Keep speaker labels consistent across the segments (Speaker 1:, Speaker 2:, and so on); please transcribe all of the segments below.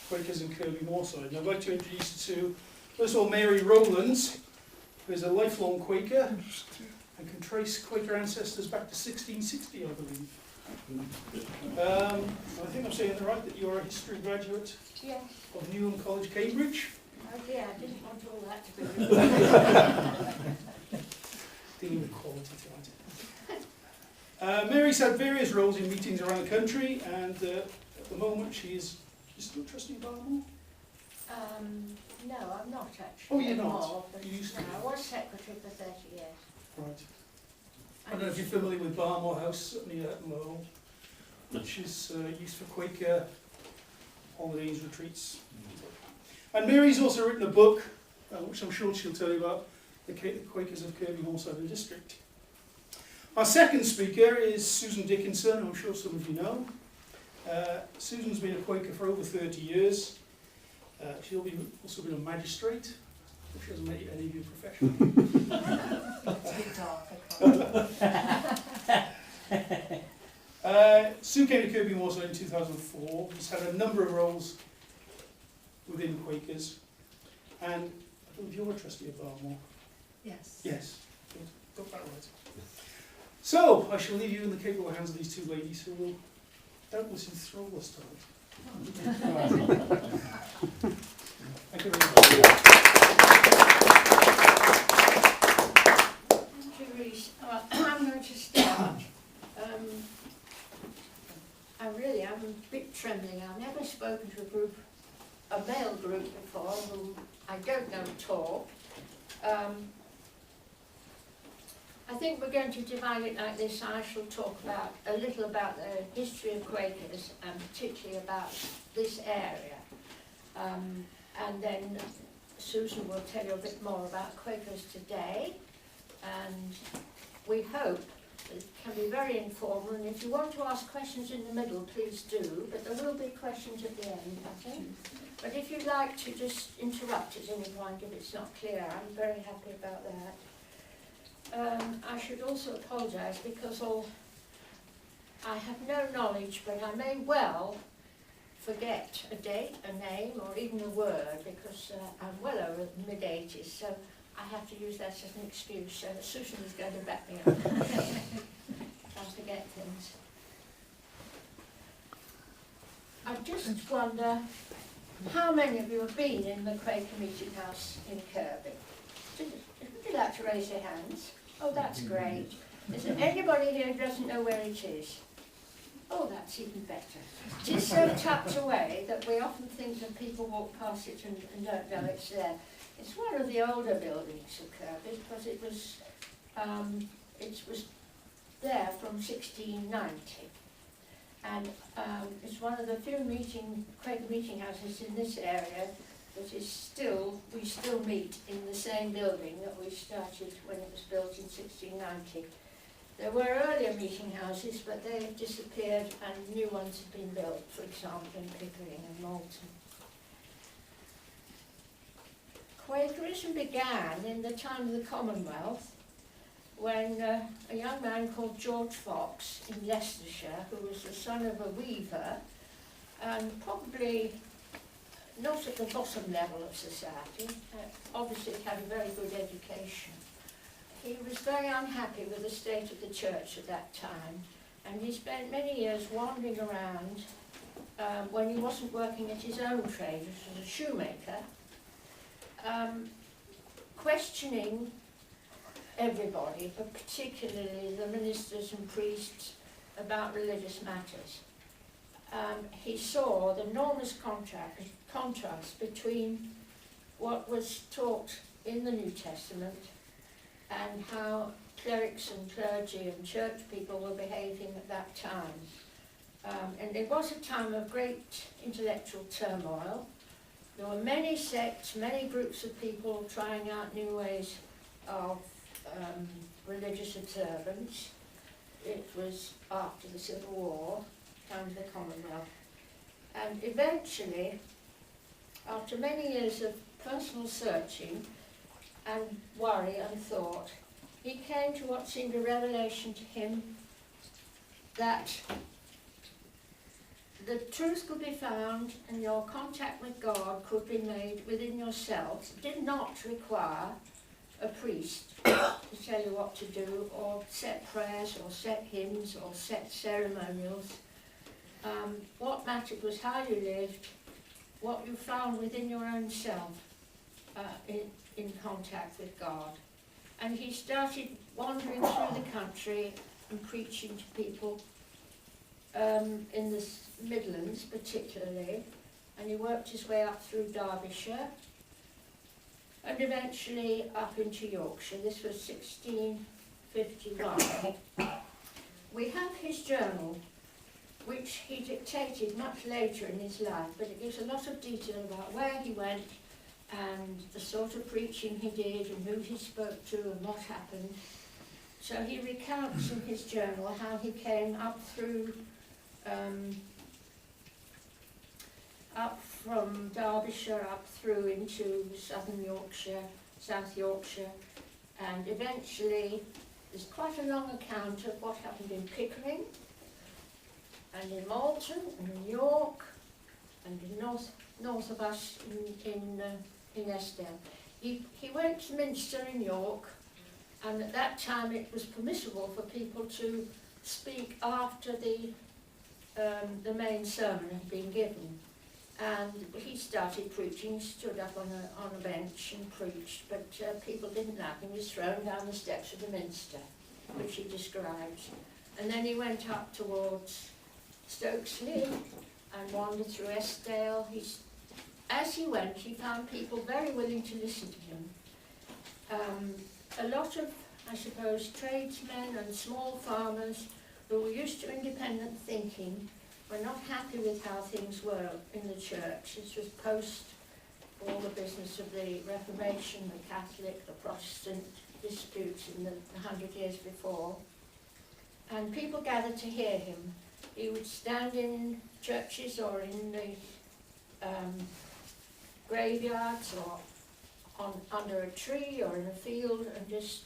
Speaker 1: Quakers in Kirkbymoorside. And I'd like to introduce you to, first of all, Mary Rowlands, who is a lifelong Quaker and can trace Quaker ancestors back to 1660, I believe. I think I'm saying it right, that you're a history graduate of Newham College, Cambridge.
Speaker 2: Oh dear, I didn't want all that to be
Speaker 1: Dealing with quality tonight. Mary's had various roles in meetings around the country, and at the moment she's still trustee of Barmore?
Speaker 2: No, I'm not actually.
Speaker 1: Oh, you're not?
Speaker 2: Anymore, but
Speaker 1: You used to
Speaker 2: no,
Speaker 1: be.
Speaker 2: I was secretary for 30 years.
Speaker 1: Right. I don't know if you're familiar with Barmore House near Lowell, which is used for Quaker holidays, retreats. And Mary's also written a book, which I'm sure she'll tell you about, the Quakers of Kirkbymoorside District. Our second speaker is Susan Dickinson, who I'm sure some of you know. Susan's been a Quaker for over 30 years. She's also been a magistrate. If she hasn't met any of you professionally. Sue came to Kirkbymoorside in 2004. She's had a number of roles within Quakers. And I don't know if you're a trustee of Barmore.
Speaker 2: Yes.
Speaker 1: Yes. Good. Got that right. So, I shall leave you in the capable hands of these two ladies who will doubtless enthrall us tonight. Thank you very much.
Speaker 2: Thank you, Reece. I'm going to start. I'm a bit trembling. I've never spoken to a male group before who I don't know at all. I think we're going to divide it like this. I shall talk a little about the history of Quakers and particularly about this area. And then Susan will tell you a bit more about Quakers today. And we hope it can be very informal. And if you want to ask questions in the middle, please do. But there will be questions at the end, I think. But if you'd like to just interrupt at any point if it's not clear, I'm very happy about that. I should also apologise because I have no knowledge, but I may well forget a date, a name, or even a word because I'm well over the mid-80s, so I have to use that as an excuse. So Susan is going to back me up. I forget things. I just wonder how many of you have been in the Quaker Meeting House in Kirkby? Would you like to raise your hands? Oh, that's great. Is there anybody here who doesn't know where it is? Oh, that's even better. It is so tucked away that we often think that people walk past it and don't know it's there. It's one of the older buildings of Kirkby because it was there from 1690. And it's one of the few Quaker meeting houses in this area that is we still meet in the same building that we started when it was built in 1690. There were earlier meeting houses, but they have disappeared and new ones have been built, for example, in Pickering and Malton. Quakerism began in the time of the Commonwealth when a young man called George Fox in Leicestershire, who was the son of a weaver, and probably not at the bottom level of society, obviously had a very good education. He was very unhappy with the state of the church at that time, and he spent many years wandering around when he wasn't working at his own trade, which was a shoemaker, questioning everybody, but particularly the ministers and priests about religious matters. He saw the enormous contrast between what was taught in the New Testament and how clerics and clergy and church people were behaving at that time. And it was a time of great intellectual turmoil. There were many sects, many groups of people trying out new ways of religious observance. It was after the Civil War, time of the Commonwealth. And eventually, after many years of personal searching and worry and thought, he came to what seemed a revelation to him that the truth could be found and your contact with God could be made within yourselves. It did not require a priest to tell you what to do, or set prayers, or set hymns, or set ceremonials. What mattered was how you lived, what you found within your own self in contact with God. And he started wandering through the country and preaching to people in the Midlands particularly, and he worked his way up through Derbyshire and eventually up into Yorkshire. This was 1651. We have his journal, which he dictated much later in his life, but it gives a lot of detail about where he went and the sort of preaching he did and who he spoke to and what happened. So he recounts in his journal how he came up through, up from Derbyshire up through into southern Yorkshire, South Yorkshire, and eventually there's quite a long account of what happened in Pickering and in Malton and in York and in north of us in Eskdale. He went to Minster in York, and at that time it was permissible for people to speak after the main sermon had been given. And he started preaching, stood up on a bench and preached, but people didn't like him. He was thrown down the steps of the Minster, which he describes. And then he went up towards Stokesley and wandered through Eskdale. As he went, he found people very willing to listen to him. A lot of, I suppose, tradesmen and small farmers who were used to independent thinking were not happy with how things were in the church. This was post all the business of the Reformation, the Catholic, the Protestant disputes in the 100 years before. And people gathered to hear him. He would stand in churches or in the graveyards or under a tree or in a field and just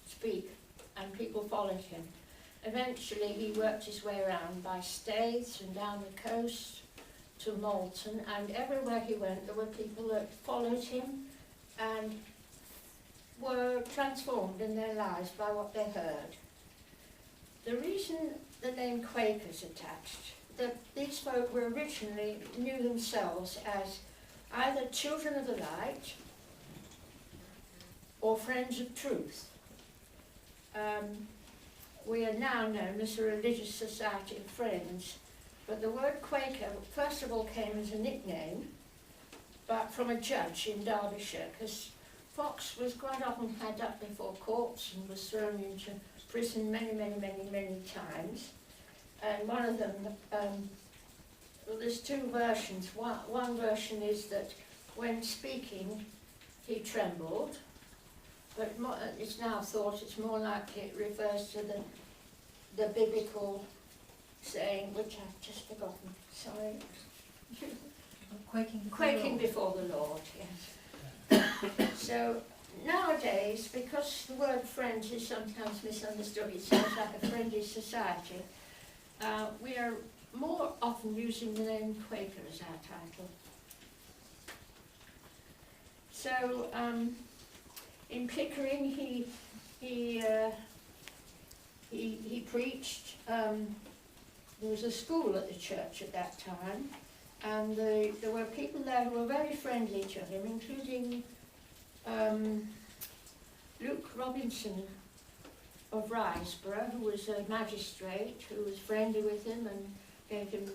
Speaker 2: speak, and people followed him. Eventually he worked his way around by Staithes and down the coast to Malton, and everywhere he went there were people that followed him and were transformed in their lives by what they heard. The reason the name Quakers attached, these folk were originally knew themselves as either children of the light or friends of truth. We are now known as a religious society of friends, but the word Quaker first of all came as a nickname, but from a judge in Derbyshire, because Fox was quite often had up before courts and was thrown into prison many times. And one of them, well, there's two versions. One version is that when speaking he trembled, but it's now thought it's more likely it refers to the biblical saying, which I've just forgotten, sorry. Quaking before the Lord, yes. So nowadays, because the word friends is sometimes misunderstood, it sounds like a friendly society, we are more often using the name Quaker as our title. So in Pickering he preached. There was a school at the church at that time, and there were people there who were very friendly to him, including Luke Robinson of Riseborough, who was a magistrate, who was friendly with him and gave him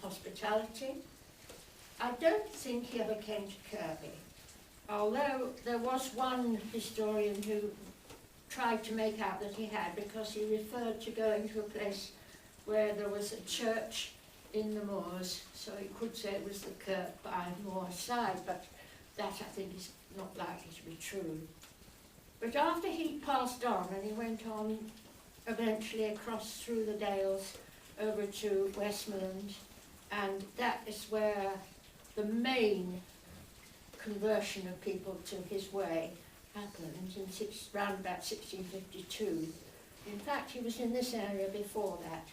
Speaker 2: hospitality. I don't think he ever came to Kirkby, although there was one historian who tried to make out that he had, because he referred to going to a place where there was a church in the moors, so he could say it was the Kirkbymoorside, but that I think is not likely to be true. But after he passed on, and he went on eventually across through the Dales over to Westmoreland, and that is where the main conversion of people to his way happened in around about 1652. In fact, he was in this area before that.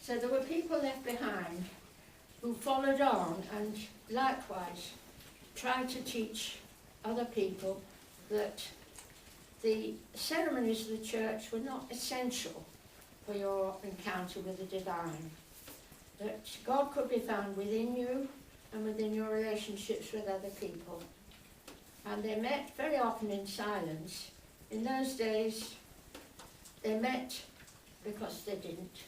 Speaker 2: So there were people left behind who followed on and likewise tried to teach other people that the ceremonies of the church were not essential for your encounter with the divine, that God could be found within you and within your relationships with other people. And they met very often in silence. In those days, they met because they didn't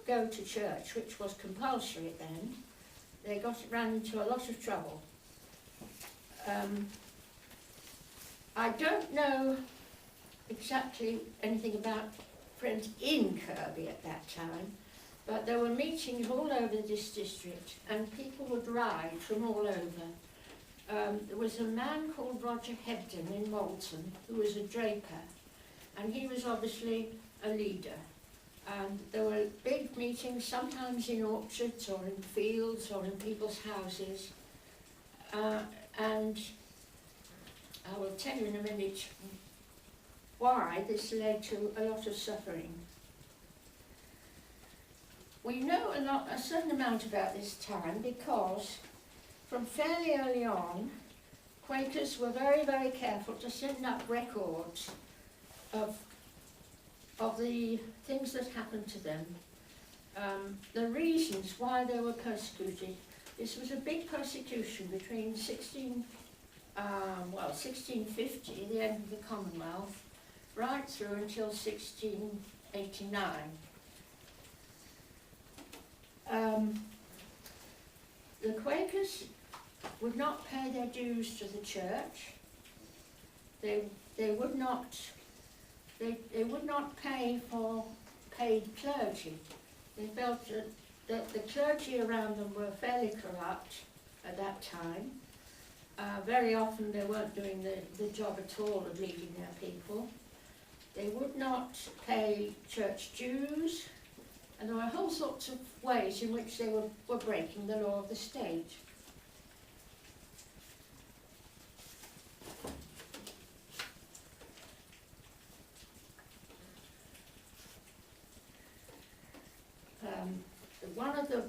Speaker 2: go to church, which was compulsory then. They ran into a lot of trouble. I don't know exactly anything about friends in Kirkby at that time, but there were meetings all over this district and people would ride from all over. There was a man called Roger Hebden in Walton who was a draper, and he was obviously a leader. And there were big meetings, sometimes in orchards or in fields or in people's houses. And I will tell you in a minute why this led to a lot of suffering. We know a certain amount about this time because from fairly early on, Quakers were very, very careful to send up records of the things that happened to them, the reasons why they were persecuted. This was a big persecution between 1650, the end of the Commonwealth, right through until 1689. The Quakers would not pay their dues to the church. They would not pay for paid clergy. They felt that the clergy around them were fairly corrupt at that time. Very often they weren't doing the job at all of leading their people. They would not pay church dues, and there were whole sorts of ways in which they were breaking the law of the state. One of the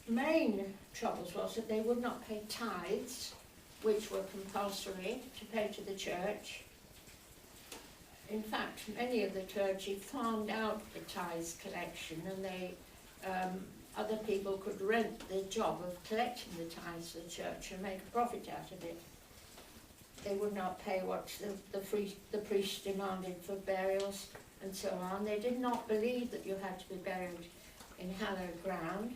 Speaker 2: main troubles was that they would not pay tithes, which were compulsory to pay to the church. In fact, many of the clergy farmed out the tithes collection, and other people could rent the job of collecting the tithes of the church and make a profit out of it. They would not pay what the priests demanded for burials and so on. They did not believe that you had to be buried in hallowed ground.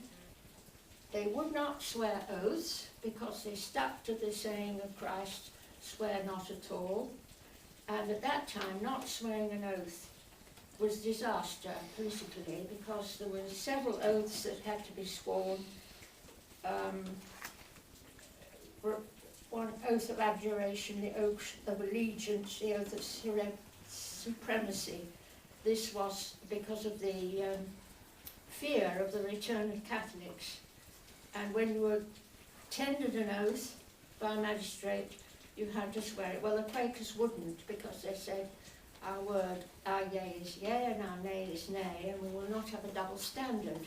Speaker 2: They would not swear oaths because they stuck to the saying of Christ, swear not at all. And at that time, not swearing an oath was disaster politically because there were several oaths that had to be sworn. One oath of abjuration, the oath of allegiance, the oath of supremacy. This was because of the fear of the return of Catholics. And when you were tendered an oath by a magistrate, you had to swear it. Well, the Quakers wouldn't, because they said, our yea is yea and our nay is nay, and we will not have a double standard.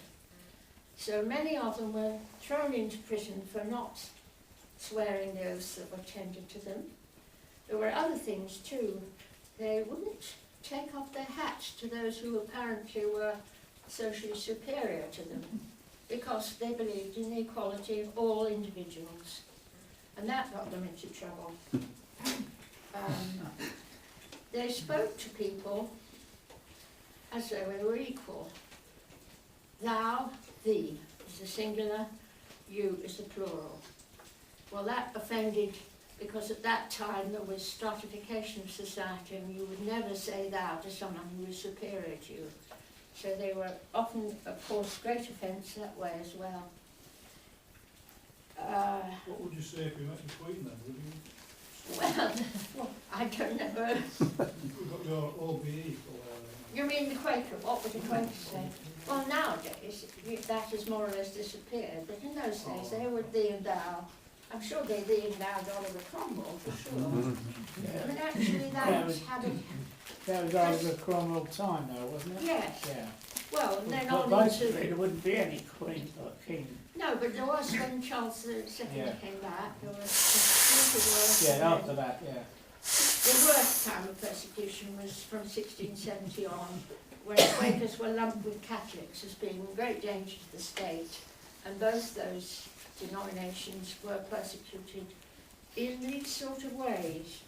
Speaker 2: So many of them were thrown into prison for not swearing the oaths that were tendered to them. There were other things too. They wouldn't take off their hats to those who apparently were socially superior to them, because they believed in the equality of all individuals. And that got them into trouble. They spoke to people as though they were equal. Thou, thee is the singular, you is the plural. Well, that offended, because at that time there was stratification of society, and you would never say thou to someone who was superior to you. So they were often, of course, great offence that way as well.
Speaker 3: What would you say if you met the Queen then, would you?
Speaker 2: Well, I don't know.
Speaker 3: You've got your OBE for
Speaker 2: You mean the Quaker? What would the Quaker say? Well, nowadays that has more or less disappeared, but in those days they would thee and thou. I'm sure they thee and thou Oliver Cromwell, for sure. I mean, actually that was habit.
Speaker 4: That was Oliver Cromwell time though, wasn't it?
Speaker 2: Yes.
Speaker 4: Yeah.
Speaker 2: Well, and then
Speaker 4: But
Speaker 2: on
Speaker 4: basically,
Speaker 2: into...
Speaker 4: there wouldn't be any queen or king.
Speaker 2: No, but there was when Charles II
Speaker 4: Yeah.
Speaker 2: came back, there was...
Speaker 4: Yeah, after that, yeah.
Speaker 2: The worst time of persecution was from 1670 on, when Quakers were lumped with Catholics as being in great danger to the state, and both those denominations were persecuted in these sort of ways.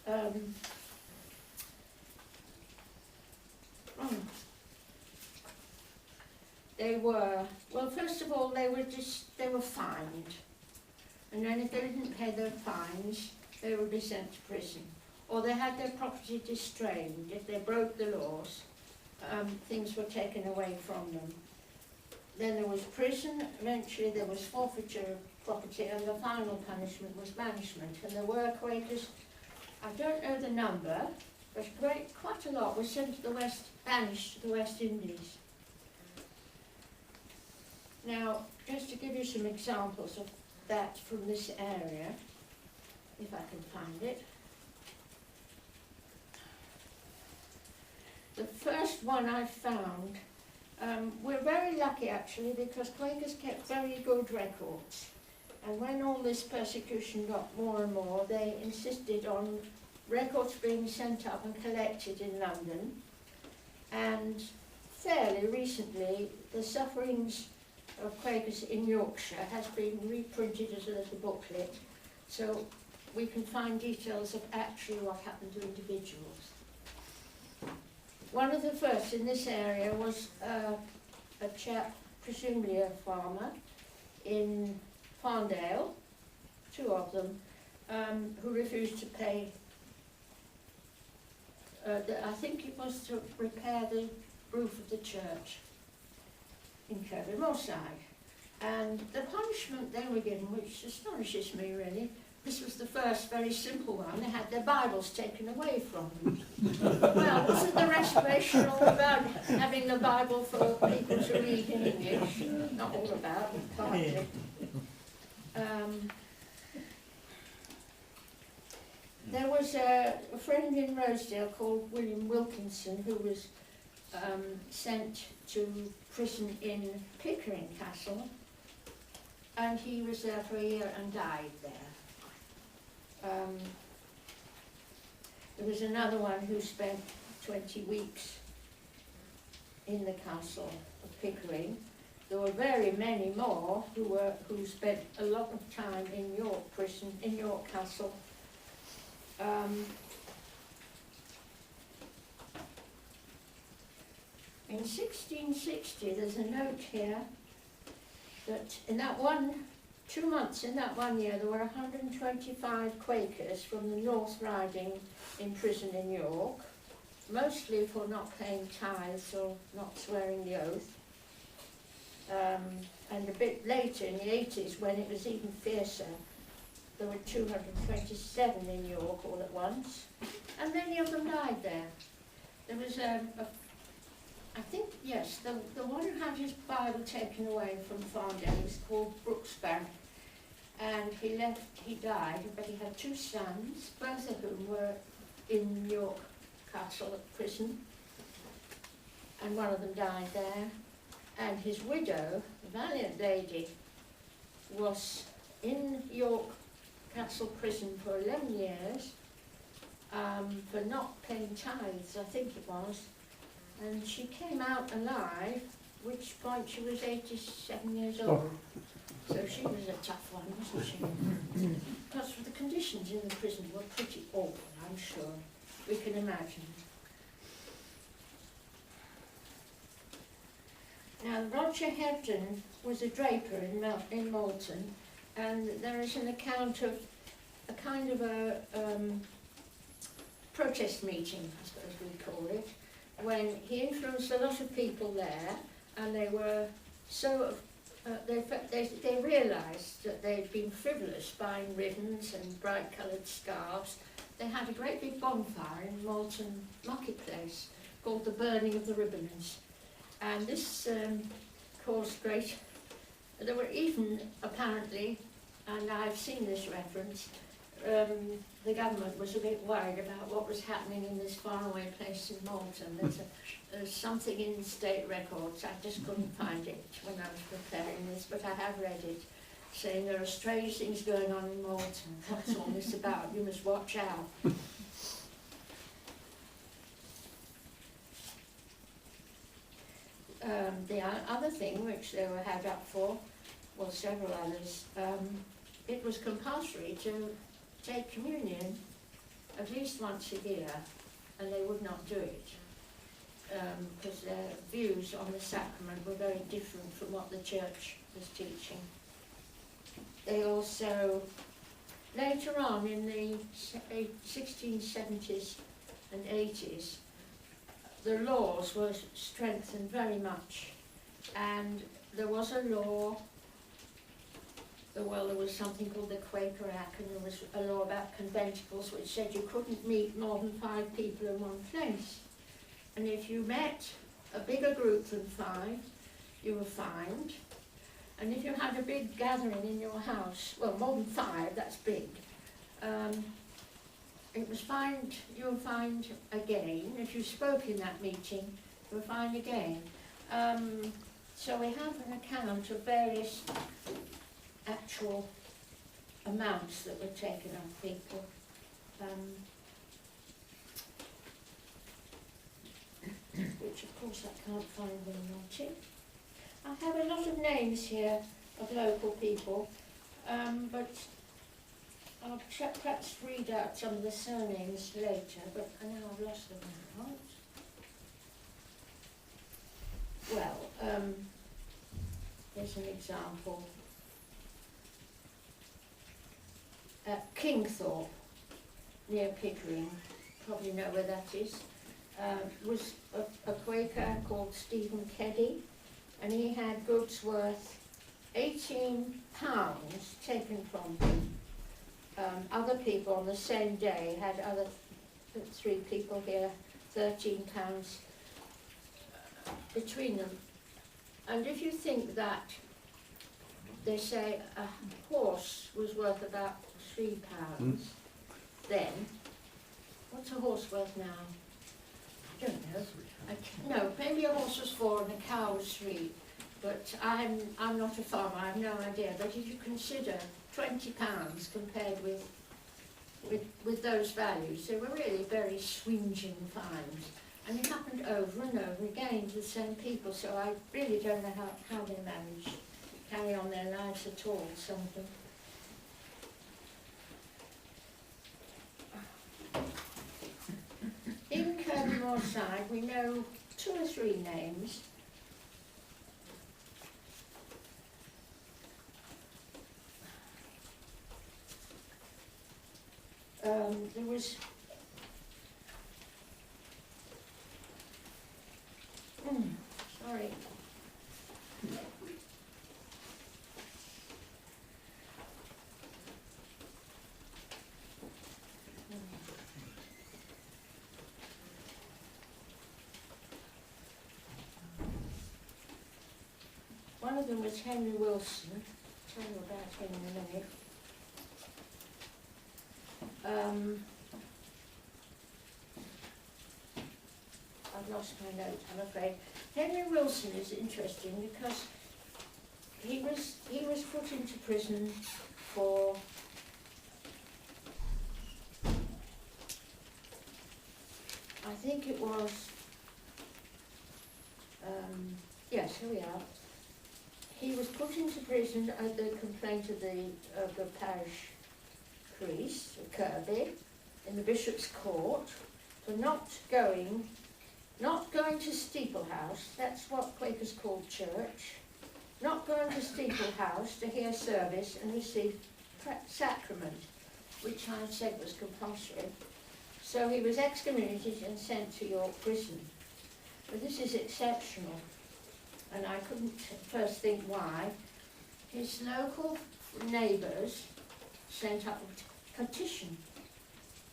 Speaker 2: They were, well, first of all, they were fined, and then if they didn't pay their fines, they would be sent to prison. Or they had their property distrained. If they broke the laws, things were taken away from them. Then there was prison, eventually there was forfeiture of property, and the final punishment was banishment. And there were Quakers, I don't know the number, but quite a lot were sent to the West, banished to the West Indies. Now, just to give you some examples of that from this area, if I can find it. The first one I found, we're very lucky actually, because Quakers kept very good records. And when all this persecution got more and more, they insisted on records being sent up and collected in London. And fairly recently, the sufferings of Quakers in Yorkshire has been reprinted as a little booklet, so we can find details of actually what happened to individuals. One of the first in this area was a chap, presumably a farmer, in Farndale, two of them, who refused to pay, I think it was to repair the roof of the church in Kirkbymoorside. And the punishment they were given, which astonishes me really, this was the first very simple one. They had their Bibles taken away from them. Well, wasn't the Restoration all about having the Bible for people to read in English? Not all about, partly. There was a friend in Rosedale called William Wilkinson who was sent to prison in Pickering Castle, and he was there for a year and died there. There was another one who spent 20 weeks in the castle of Pickering. There were very many more who spent a lot of time in York prison, in York Castle. In 1660, there's a note here that in that 2 months in that 1 year, there were 125 Quakers from the North Riding in prison in York, mostly for not paying tithes or not swearing the oath. And a bit later, in the 80s, when it was even fiercer, there were 227 in York all at once, and many of them died there. There was I think, yes, the one who had his Bible taken away from Farndale was called Brooksbank, and he died, but he had 2 sons, both of whom were in York Castle at prison, and one of them died there. And his widow, a valiant lady, was in York Castle prison for 11 years for not paying tithes, I think it was. And she came out alive, at which point she was 87 years old. So she was a tough one, wasn't she? Because the conditions in the prison were pretty awful, I'm sure. We can imagine. Now, Roger Hebden was a draper in Malton, and there is an account of a kind of a protest meeting, I suppose we'd call it, when he influenced a lot of people there, and they were so, they realised that they'd been frivolous buying ribbons and bright coloured scarves. They had a great big bonfire in Malton Marketplace called the Burning of the Ribbons. And this caused great... There were even, apparently, and I've seen this reference, the government was a bit worried about what was happening in this faraway place in Malton. There's something in state records, I just couldn't find it when I was preparing this, but I have read it, saying there are strange things going on in Malton. What's all this about? You must watch out. The other thing which they were had up for, well, several others, it was compulsory to take communion at least once a year, and they would not do it because their views on the sacrament were very different from what the church was teaching. They also, later on in the 1670s and 80s, the laws were strengthened very much, and there was a law, well, there was something called the Quaker Act, and there was a law about conventicles which said you couldn't meet more than 5 people in one place. And if you met a bigger group than 5, you were fined. And if you had a big gathering in your house, well, more than 5, that's big, it was fined, you were fined again. If you spoke in that meeting, you were fined again. So we have an account of various actual amounts that were taken off people. Which of course I can't find when noted. I have a lot of names here of local people, but I'll perhaps read out some of the surnames later, but I know I've lost them now. Well, here's an example. At Kingthorpe, near Pickering, probably know where that is, was a Quaker called Stephen Keddy, and he had goods worth £18 taken from him. Other people on the same day had other 3 people here, £13 between them. And if you think that they say a horse was worth about £3, then what's a horse worth now? I don't know. No, maybe a horse was 4 and a cow was 3. But I'm not a farmer, I have no idea. But if you consider £20 compared with those values, they were really very swingeing fines. And it happened over and over again to the same people, so I really don't know how they managed to carry on their lives at all, some of them. In Kirkbymoorside, we know 2 or 3 names. There was sorry. One of them was Henry Wilson. I'll tell you about him in a minute. I've lost my note, I'm afraid. Henry Wilson is interesting because he was put into prison for I think it was yes, here we are. He was put into prison at the complaint of the parish priest, Kirby, in the Bishop's Court, for not going to Steeple House, that's what Quakers called church, not going to Steeple House to hear service and receive sacrament, which I said was compulsory. So he was excommunicated and sent to York prison. But this is exceptional, and I couldn't first think why. His local neighbours sent up a petition,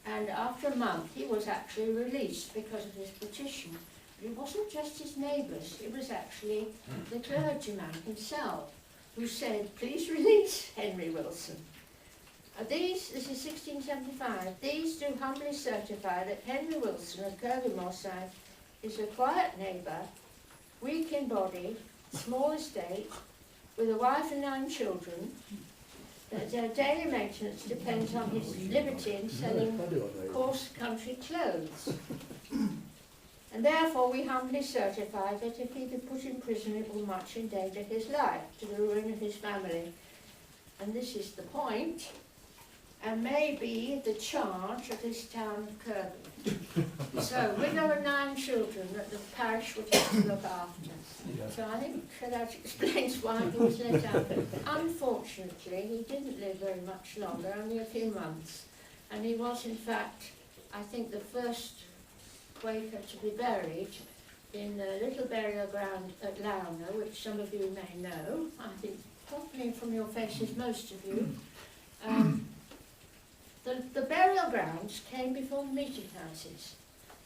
Speaker 2: and after a month he was actually released because of his petition. But it wasn't just his neighbours, it was actually the clergyman himself who said, please release Henry Wilson. This is 1675. These do humbly certify that Henry Wilson of Kirkbymoorside is a quiet neighbour, weak in body, small estate, with a wife and 9 children, that their daily maintenance depends on his liberty in selling coarse country clothes. And therefore we humbly certify that if he be put in prison it will much endanger his life, to the ruin of his family. And this is the point, and may be the charge of this town of Kirkby. So, widow and 9 children that the parish would have to look after. So I think that explains why he was let out. Unfortunately, he didn't live very much longer, only a few months. And he was, in fact, I think the first Quaker to be buried in a little burial ground at Lowner, which some of you may know. I think probably from your faces, most of you. The burial grounds came before the meeting houses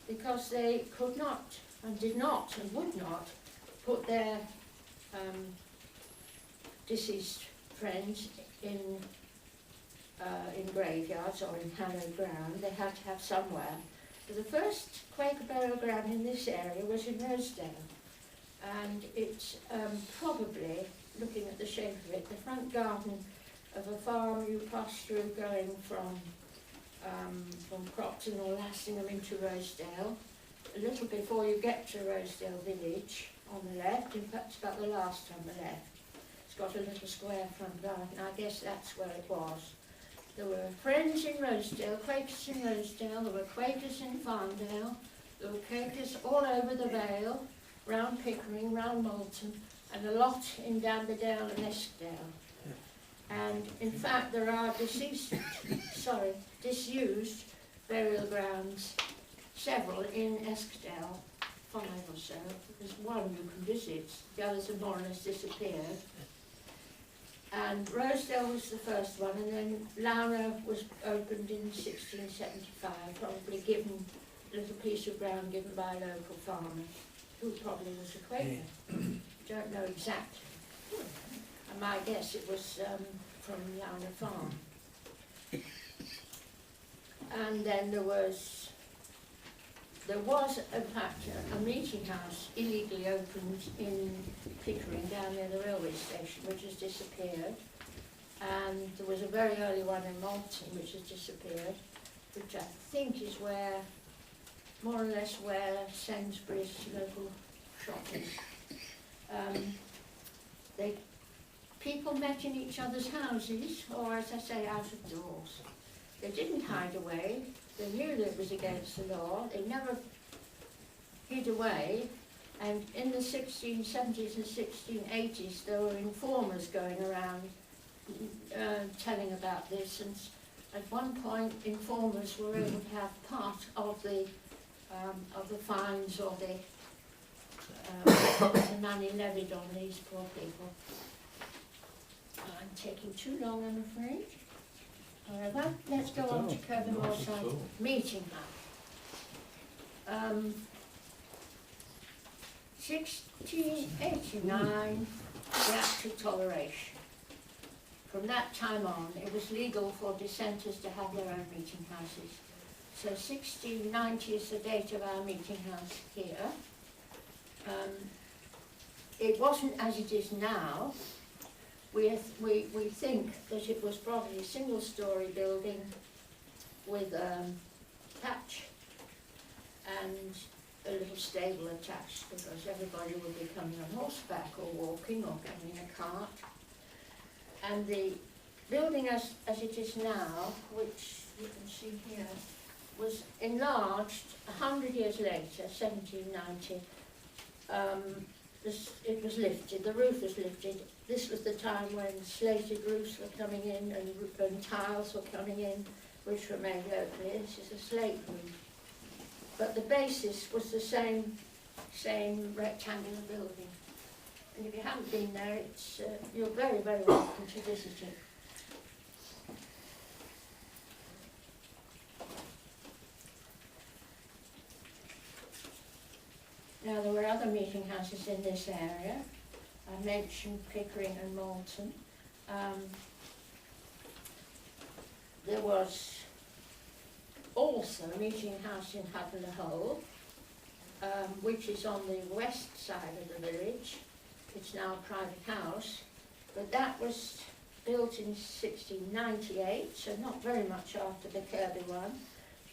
Speaker 2: because they could not and did not and would not put their deceased friends in graveyards or in hallowed ground. They had to have somewhere. So the first Quaker burial ground in this area was in Rosedale, and it's probably, looking at the shape of it, the front garden of a farm you pass through going from Crompton or Lassingham into Rosedale, a little before you get to Rosedale village on the left. In fact, it's about the last on the left. It's got a little square front garden. I guess that's where it was. There were friends in Rosedale, Quakers in Rosedale, there were Quakers in Farndale, there were Quakers all over the Vale, round Pickering, round Moulton, and a lot in Danbydale and Eskdale. And in fact there are disused burial grounds, several in Eskdale, 5 or so. There's one you can visit, the others have more or less disappeared. And Rosedale was the first one, and then Lowner was opened in 1675, probably given a little piece of ground given by a local farmer, who probably was a Quaker. Don't know exactly. And my guess it was from Lowner Farm. And then there was in fact a meeting house illegally opened in Pickering down near the railway station, which has disappeared. And there was a very early one in Moulton which has disappeared, which I think is where, more or less where Sainsbury's local shop is. People met in each other's houses, or as I say, out of doors. They didn't hide away. They knew that it was against the law. They never hid away. And in the 1670s and 1680s, there were informers going around telling about this. And at one point, informers were able to have part of the fines or the money levied on these poor people. I'm taking too long, I'm afraid. However, let's go on to Kirkbymoorside meeting house. 1689, the Act of Toleration. From that time on, it was legal for dissenters to have their own meeting houses. So 1690 is the date of our meeting house here. It wasn't as it is now. We think that it was probably a single-storey building with thatch and a little stable attached, because everybody would be coming on horseback or walking or coming in a cart. And the building as it is now, which you can see here, was enlarged 100 years later, 1790. It was lifted, the roof was lifted. This was the time when slated roofs were coming in and tiles were coming in, which were made locally. This is a slate roof. But the basis was the same rectangular building. And if you haven't been there, it's you're very, very welcome to visit it. Now, there were other meeting houses in this area. I mentioned Pickering and Moulton. there was also a meeting house in Hole, which is on the west side of the village. It's now a private house, but that was built in 1698, so not very much after the Kirby one.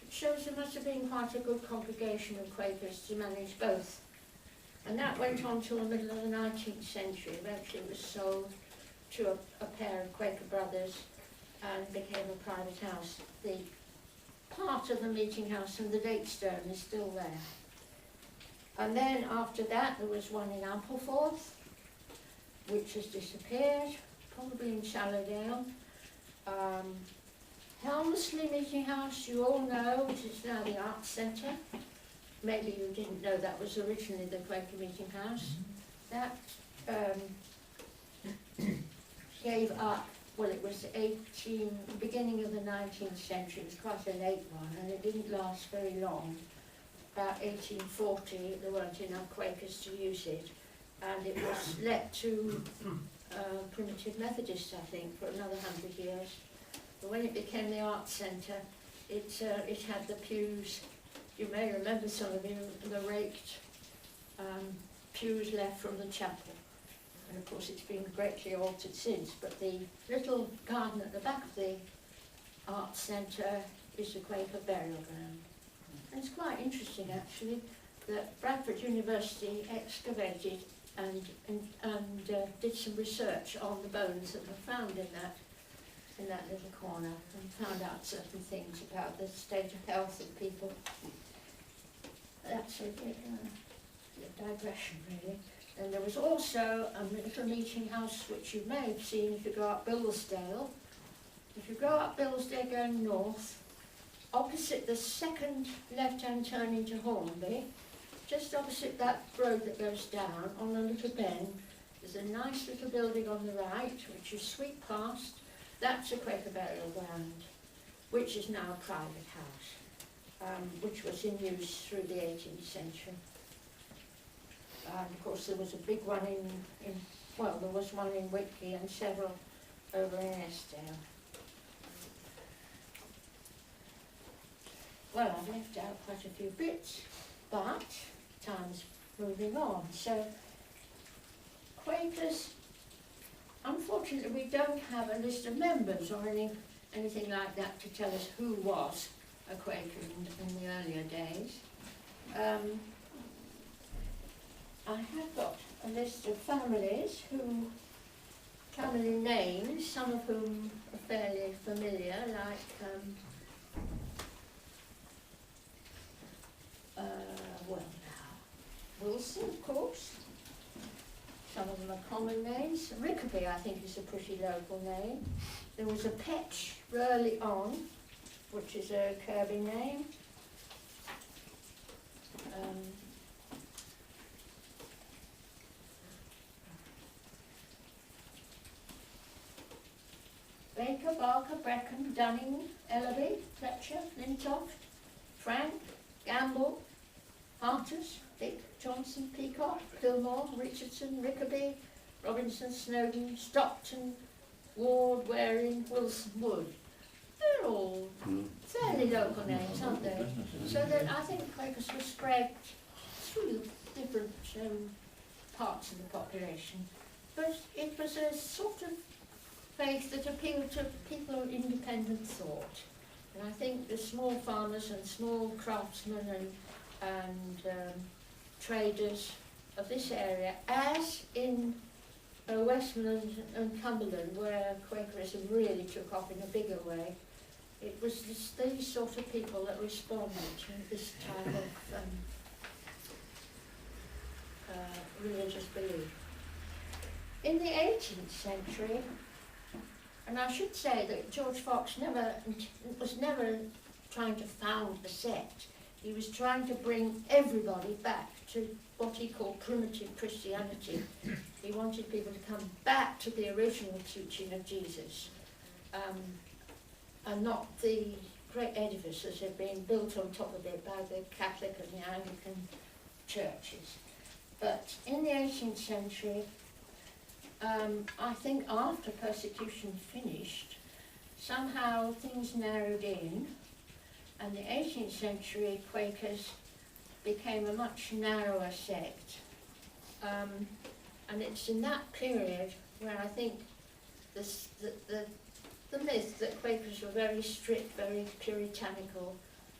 Speaker 2: It shows there must have been quite a good congregation of Quakers to manage both. And that went on till the middle of the 19th century. Eventually it was sold to a pair of Quaker brothers and became a private house. The part of the meeting house and the date stone is still there. And then after that there was one in Ampleforth, which has disappeared, probably in Shallowdale. Helmsley Meeting House, you all know, it is now the Arts Centre. Maybe you didn't know that was originally the Quaker Meeting House. That gave up, well, it was beginning of the 19th century. It was quite a late one, and it didn't last very long. About 1840, there weren't enough Quakers to use it, and it was let to Primitive Methodists, I think, for another 100 years. But when it became the Arts Centre, it had the pews. You may remember, some of you, the raked pews left from the chapel. And of course it's been greatly altered since, but the little garden at the back of the Arts Centre is the Quaker burial ground. And it's quite interesting actually that Bradford University excavated and did some research on the bones that were found in that little corner, and found out certain things about the state of health of people. That's a digression really. And there was also a little meeting house which you may have seen if you go up Billsdale. If you go up Billsdale going north, opposite the second left-hand turn into Hornby, just opposite that road that goes down on a little bend, there's a nice little building on the right which you sweep past. That's a Quaker burial ground, which is now a private house, which was in use through the 18th century. And of course there was a big one there was one in Whitley and several over in Eskdale. Well, I've left out quite a few bits, but time's moving on. So, Quakers, unfortunately we don't have a list of members or anything like that to tell us who was a Quaker in the earlier days. I have got a list of families family names, some of whom are fairly familiar, like Wilson, of course. Some of them are common names. Rickaby, I think, is a pretty local name. There was a Petch early on, which is a Kirby name. Baker, Barker, Brecon, Dunning, Ellaby, Fletcher, Lintoft, Frank, Gamble, Harters, Dick, Johnson, Peacock, Fillmore, Richardson, Rickaby, Robinson, Snowden, Stockton, Ward, Waring, Wilson, Wood. They're all fairly local names, aren't they? So that I think Quakers were spread through different parts of the population. But it was a sort of faith that appealed to people of independent thought. And I think the small farmers and small craftsmen and traders of this area, as in Westmoreland and Cumberland, where Quakerism really took off in a bigger way, it was these sort of people that responded to this type of religious belief. In the 18th century, and I should say that George Fox was never trying to found a sect. He was trying to bring everybody back to what he called primitive Christianity. He wanted people to come back to the original teaching of Jesus, and not the great edifices that had been built on top of it by the Catholic and the Anglican churches. But in the 18th century, I think after persecution finished, somehow things narrowed in, and the 18th century Quakers became a much narrower sect. And it's in that period where I think the myth that Quakers were very strict, very puritanical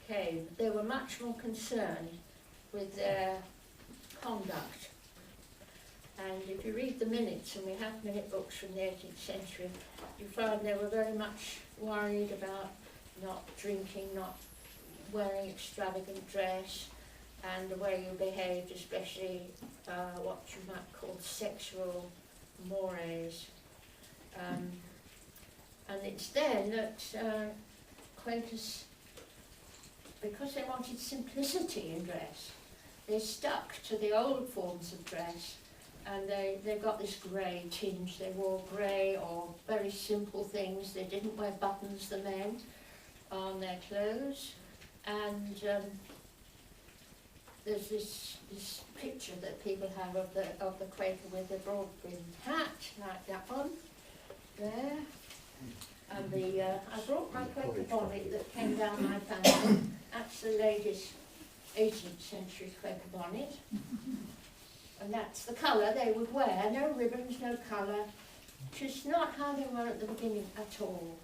Speaker 2: came. They were much more concerned with their conduct. And if you read the minutes, and we have minute books from the 18th century, you find they were very much worried about not drinking, not wearing extravagant dress, and the way you behaved, especially what you might call sexual mores. And it's then that Quakers, because they wanted simplicity in dress, they stuck to the old forms of dress, and they got this grey tinge. They wore grey or very simple things. They didn't wear buttons, the men, on their clothes. And there's this picture that people have of the Quaker with a broad-brimmed hat, like that one, there. And I brought my Quaker bonnet that came down my family. That's the latest 18th century Quaker bonnet. And that's the colour they would wear, no ribbons, no colour, just not how they were at the beginning at all.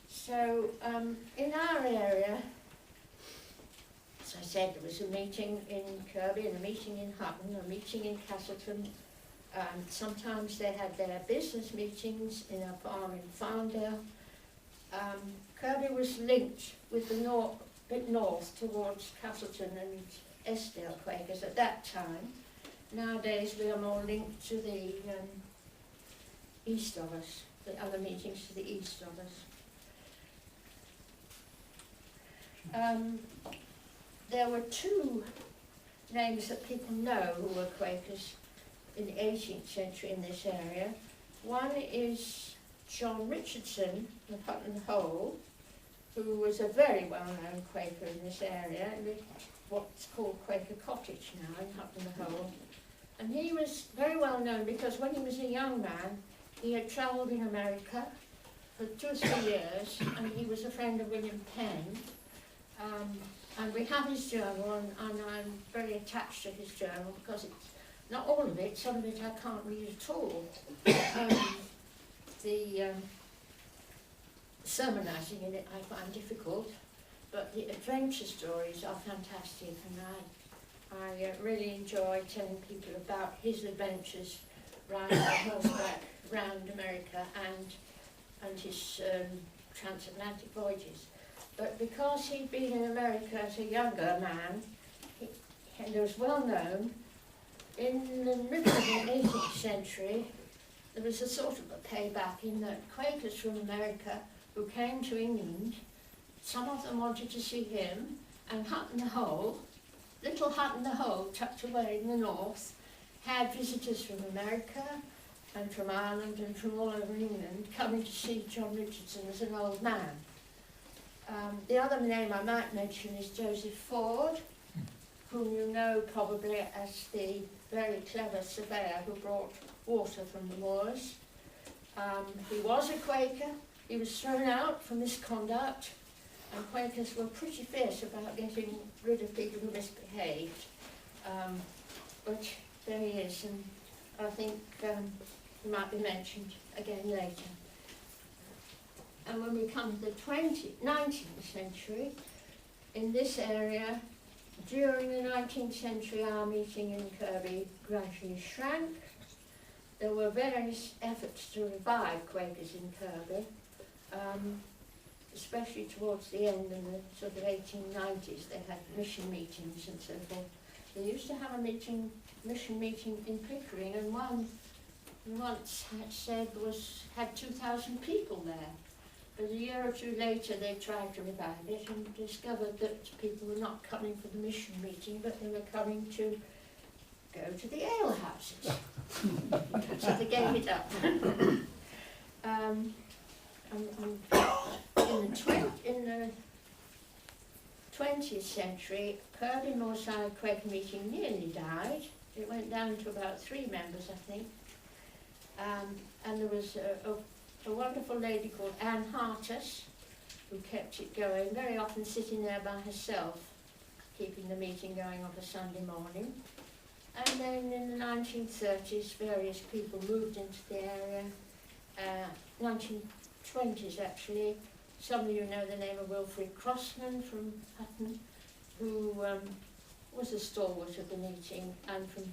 Speaker 2: So in our area, as I said, there was a meeting in Kirkby and a meeting in Hutton, a meeting in Castleton. Sometimes they had their business meetings in a farm in Farndale. Kirkby was linked with the bit north towards Castleton and Eskdale Quakers at that time. Nowadays we are more linked to the east of us, the other meetings to the east of us. There were two names that people know who were Quakers in the 18th century in this area. One is John Richardson of Hutton Hole, who was a very well-known Quaker in this area, in what's called Quaker Cottage now in Hutton Hole. And he was very well known because when he was a young man, he had travelled in America for 2 or 3 years, and he was a friend of William Penn. And we have his journal, and I'm very attached to his journal because it's not all of it, some of it I can't read at all. The sermonising in it I find difficult, but the adventure stories are fantastic, and I really enjoy telling people about his adventures riding on horseback round America and his transatlantic voyages. But because he'd been in America as a younger man, he was well known. In the middle of the 18th century, there was a sort of a payback in that Quakers from America who came to England, some of them wanted to see him, and Hutton Hole, little Hutton Hole tucked away in the north, had visitors from America and from Ireland and from all over England coming to see John Richardson as an old man. The other name I might mention is Joseph Ford, whom you know probably as the very clever surveyor who brought water from the moors. He was a Quaker. He was thrown out for misconduct, and Quakers were pretty fierce about getting rid of people who misbehaved. But there he is, and I think he might be mentioned again later. And when we come to the 19th century, in this area, during the 19th century, our meeting in Kirkby gradually shrank. There were various efforts to revive Quakers in Kirkby, especially towards the end in the sort of 1890s. They had mission meetings and so forth. They used to have a mission meeting in Pickering, and one once had 2,000 people there. But a year or two later they tried to revive it and discovered that people were not coming for the mission meeting, but they were coming to go to the alehouses. So they gave it up. In the 20th century, Kirkbymoorside Quaker meeting nearly died. It went down to about 3 members, I think. And there was a wonderful lady called Anne Hartus, who kept it going, very often sitting there by herself, keeping the meeting going on a Sunday morning. And then in the 1930s, various people moved into the area. 1920s actually. Some of you know the name of Wilfrid Crossman from Hutton, who was a stalwart of the meeting, and from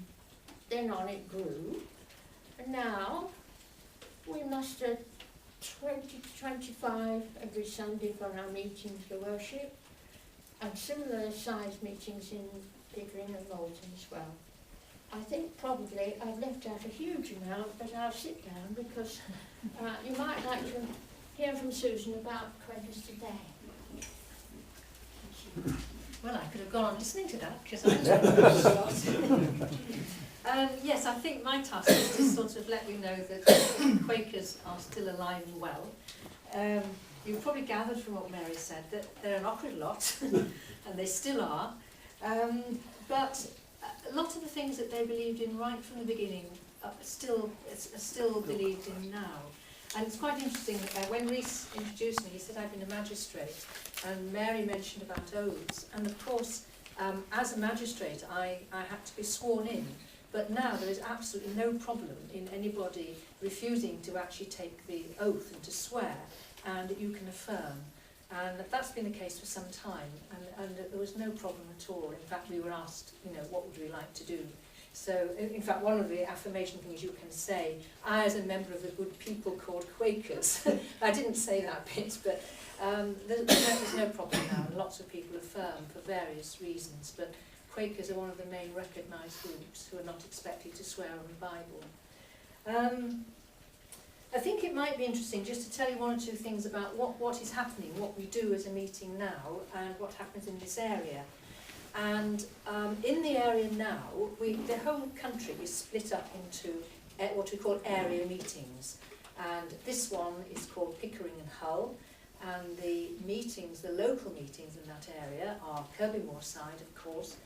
Speaker 2: then on it grew. And now we muster 20 to 25 every Sunday for our meetings for worship, and similar sized meetings in Pickering and Malton as well. I think probably I've left out a huge amount, but I'll sit down because you might like to hear from Susan about Quakers today.
Speaker 5: Well, I could have gone on listening to that because I was yes, I think my task is to sort of let you know that Quakers are still alive and well. You've probably gathered from what Mary said that they're an awkward lot, and they still are. But a lot of the things that they believed in right from the beginning are still believed in now. And it's quite interesting, when Rhys introduced me, he said I'd been a magistrate, and Mary mentioned about oaths. And of course, as a magistrate, I had to be sworn in. But now there is absolutely no problem in anybody refusing to actually take the oath and to swear, and you can affirm. And that's been the case for some time, and there was no problem at all. In fact, we were asked, you know, what would we like to do? So, in fact, one of the affirmation things you can say, I as a member of a good people called Quakers, I didn't say that bit, but there's no problem now, and lots of people affirm for various reasons, but Quakers are one of the main recognised groups who are not expected to swear on the Bible. I think it might be interesting just to tell you one or two things about what is happening, what we do as a meeting now, and what happens in this area. And in the area now, the whole country is split up into what we call area meetings. And this one is called Pickering and Hull. And the meetings, the local meetings in that area are Kirkbymoorside, of course,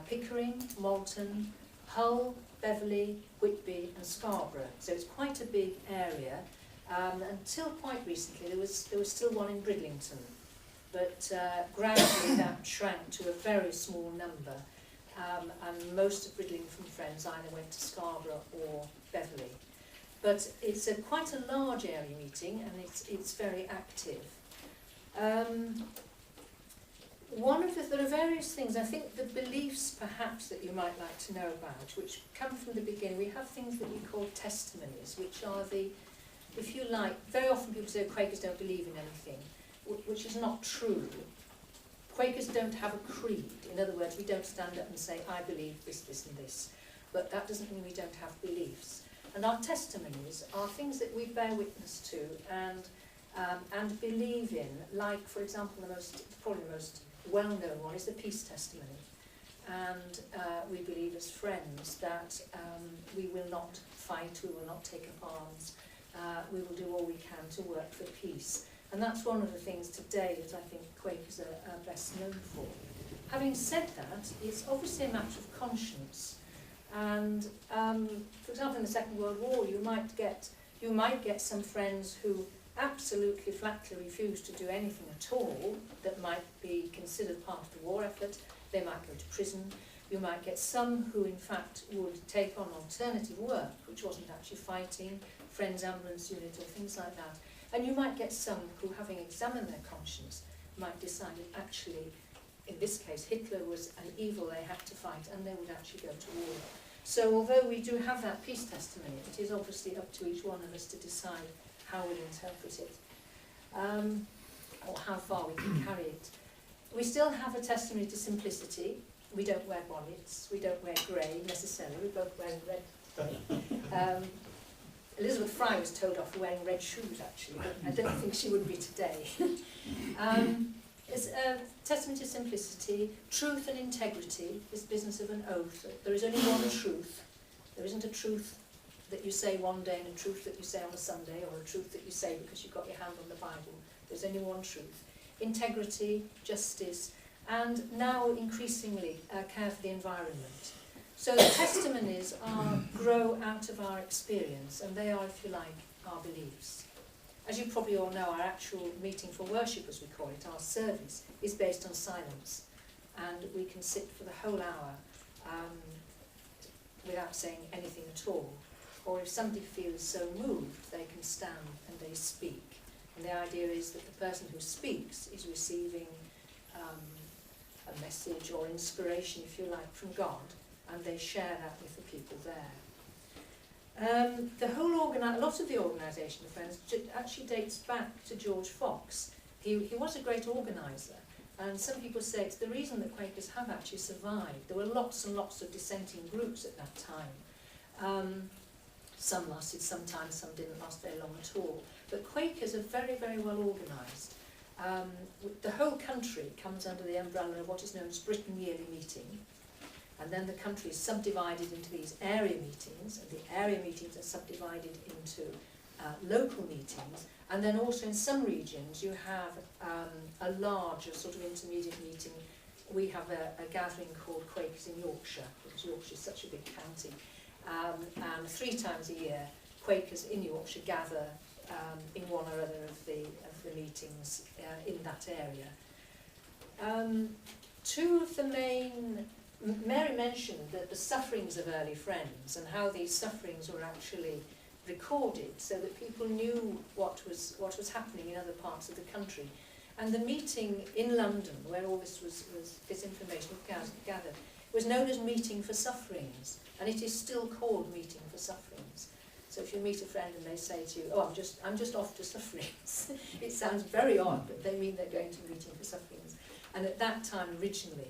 Speaker 5: Pickering, Malton, Hull, Beverley, Whitby and Scarborough. So it's quite a big area. Until quite recently, there was still one in Bridlington. But gradually that shrank to a very small number, and most of Bridlington friends either went to Scarborough or Beverley. But it's quite a large area meeting, and it's very active. There are various things, I think the beliefs perhaps that you might like to know about, which come from the beginning. We have things that we call testimonies, which are if you like, very often people say Quakers don't believe in anything, which is not true. Quakers don't have a creed. In other words, we don't stand up and say, I believe this, this and this. But that doesn't mean we don't have beliefs. And our testimonies are things that we bear witness to and believe in. Like, for example, probably the most well-known one is the peace testimony. And we believe as friends that we will not fight, we will not take up arms, we will do all we can to work for peace. And that's one of the things today that I think Quakers are best known for. Having said that, it's obviously a matter of conscience. And for example, in the Second World War, you might get some friends who absolutely flatly refuse to do anything at all that might be considered part of the war effort. They might go to prison. You might get some who, in fact, would take on alternative work, which wasn't actually fighting, Friends Ambulance Unit or things like that. And you might get some who, having examined their conscience, might decide that actually, in this case, Hitler was an evil they had to fight, and they would actually go to war. So although we do have that peace testimony, it is obviously up to each one of us to decide how we interpret it, or how far we can carry it. We still have a testimony to simplicity. We don't wear bonnets, we don't wear grey necessarily, we both wear red. Elizabeth Fry was told off for wearing red shoes, actually, but I don't think she would be today. It's a testament to simplicity, truth and integrity, this business of an oath. There is only one truth. There isn't a truth that you say one day and a truth that you say on a Sunday, or a truth that you say because you've got your hand on the Bible. There's only one truth. Integrity, justice, and now increasingly care for the environment. So the testimonies grow out of our experience, and they are, if you like, our beliefs. As you probably all know, our actual meeting for worship, as we call it, our service, is based on silence. And we can sit for the whole hour without saying anything at all. Or if somebody feels so moved, they can stand and they speak. And the idea is that the person who speaks is receiving a message or inspiration, if you like, from God, and they share that with the people there. A lot of the organisation of Friends actually dates back to George Fox. He was a great organiser, and some people say it's the reason that Quakers have actually survived. There were lots and lots of dissenting groups at that time. Some lasted some time, some didn't last very long at all. But Quakers are very, very well organised. The whole country comes under the umbrella of what is known as Britain Yearly Meeting. And then the country is subdivided into these area meetings, and the area meetings are subdivided into local meetings. And then also in some regions you have a larger sort of intermediate meeting. We have a gathering called Quakers in Yorkshire, because Yorkshire is such a big county. And 3 times a year, Quakers in Yorkshire gather in one or other of the meetings in that area. Two of the main... Mary mentioned that the sufferings of early Friends and how these sufferings were actually recorded so that people knew what was happening in other parts of the country. And the meeting in London, where all this information was gathered, was known as Meeting for Sufferings, and it is still called Meeting for Sufferings. So if you meet a friend and they say to you, "Oh, I'm just off to sufferings," it sounds very odd, but they mean they're going to Meeting for Sufferings. And at that time, originally,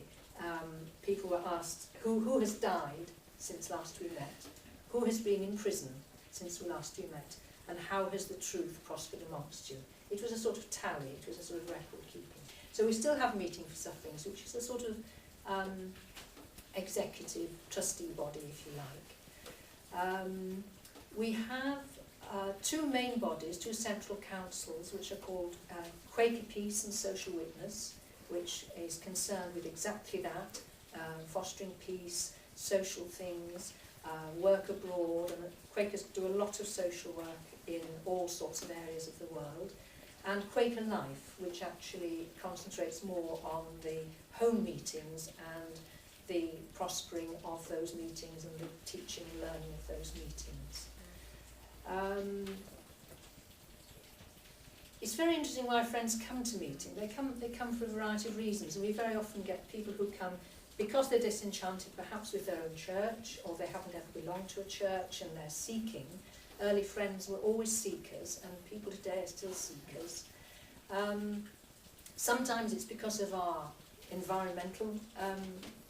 Speaker 5: people were asked, who has died since last we met? Who has been in prison since last we met? And how has the truth prospered amongst you? It was a sort of tally, it was a sort of record keeping. So we still have Meeting for Sufferings, which is a sort of executive trustee body, if you like. We have 2 main bodies, 2 central councils, which are called Quaker Peace and Social Witness, which is concerned with exactly that, fostering peace, social things, work abroad, and Quakers do a lot of social work in all sorts of areas of the world. And Quaker Life, which actually concentrates more on the home meetings and the prospering of those meetings and the teaching and learning of those meetings. It's very interesting why Friends come to meeting. They come for a variety of reasons, and we very often get people who come because they're disenchanted perhaps with their own church, or they haven't ever belonged to a church and they're seeking. Early Friends were always seekers, and people today are still seekers. Sometimes it's because of our environmental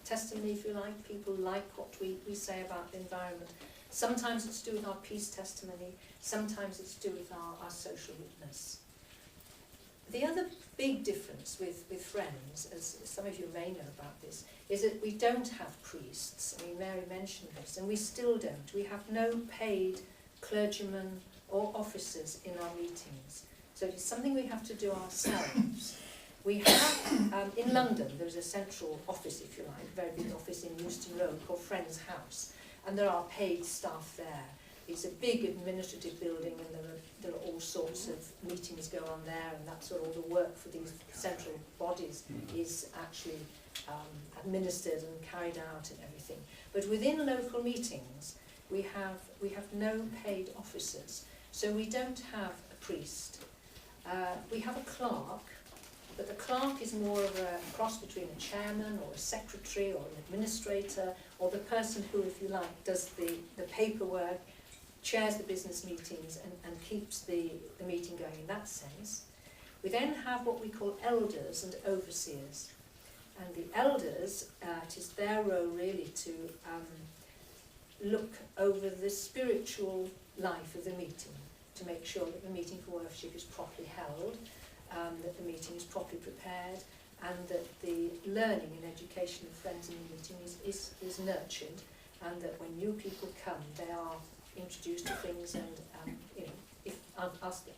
Speaker 5: testimony, if you like. People like what we say about the environment. Sometimes it's to do with our peace testimony. Sometimes it's to do with our social witness. The other big difference with Friends, as some of you may know about this, is that we don't have priests. I mean, Mary mentioned this, and we still don't. We have no paid clergymen or officers in our meetings. So it's something we have to do ourselves. We have, in London, there's a central office, if you like, a very big office in Euston Road called Friends House, and there are paid staff there. It's a big administrative building, and there are all sorts of meetings go on there, and that's where all the work for these central bodies is actually administered and carried out and everything. But within local meetings, we have no paid officers, so we don't have a priest. We have a clerk, but the clerk is more of a cross between a chairman or a secretary or an administrator, or the person who, if you like, does the paperwork, chairs the business meetings and keeps the meeting going in that sense. We then have what we call elders and overseers. And the elders, it is their role really to look over the spiritual life of the meeting, to make sure that the meeting for worship is properly held, that the meeting is properly prepared, and that the learning and education of Friends in the meeting is nurtured, and that when new people come, they are introduced to things and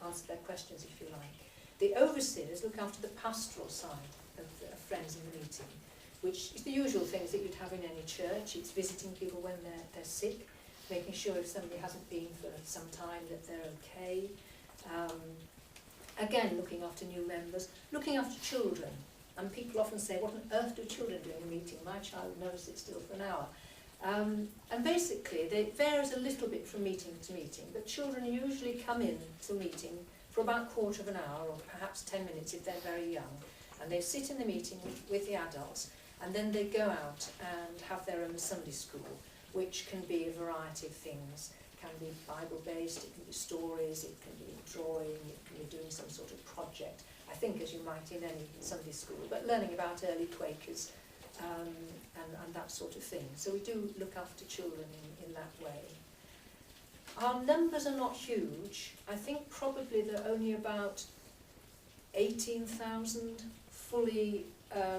Speaker 5: answer their questions, if you like. The overseers look after the pastoral side of Friends in the meeting, which is the usual things that you'd have in any church. It's visiting people when they're sick, making sure if somebody hasn't been for some time that they're okay, again, looking after new members, looking after children. And people often say, what on earth do children do in a meeting? My child never sits still for an hour. And basically, it varies a little bit from meeting to meeting, but children usually come in to a meeting for about a quarter of an hour, or perhaps 10 minutes if they're very young, and they sit in the meeting with the adults, and then they go out and have their own Sunday school, which can be a variety of things. It can be Bible-based, it can be stories, it can be drawing, it can be doing some sort of project. I think, as you might in any Sunday school, but learning about early Quakers and that sort of thing. So we do look after children in that way. Our numbers are not huge. I think probably there are only about 18,000 fully, I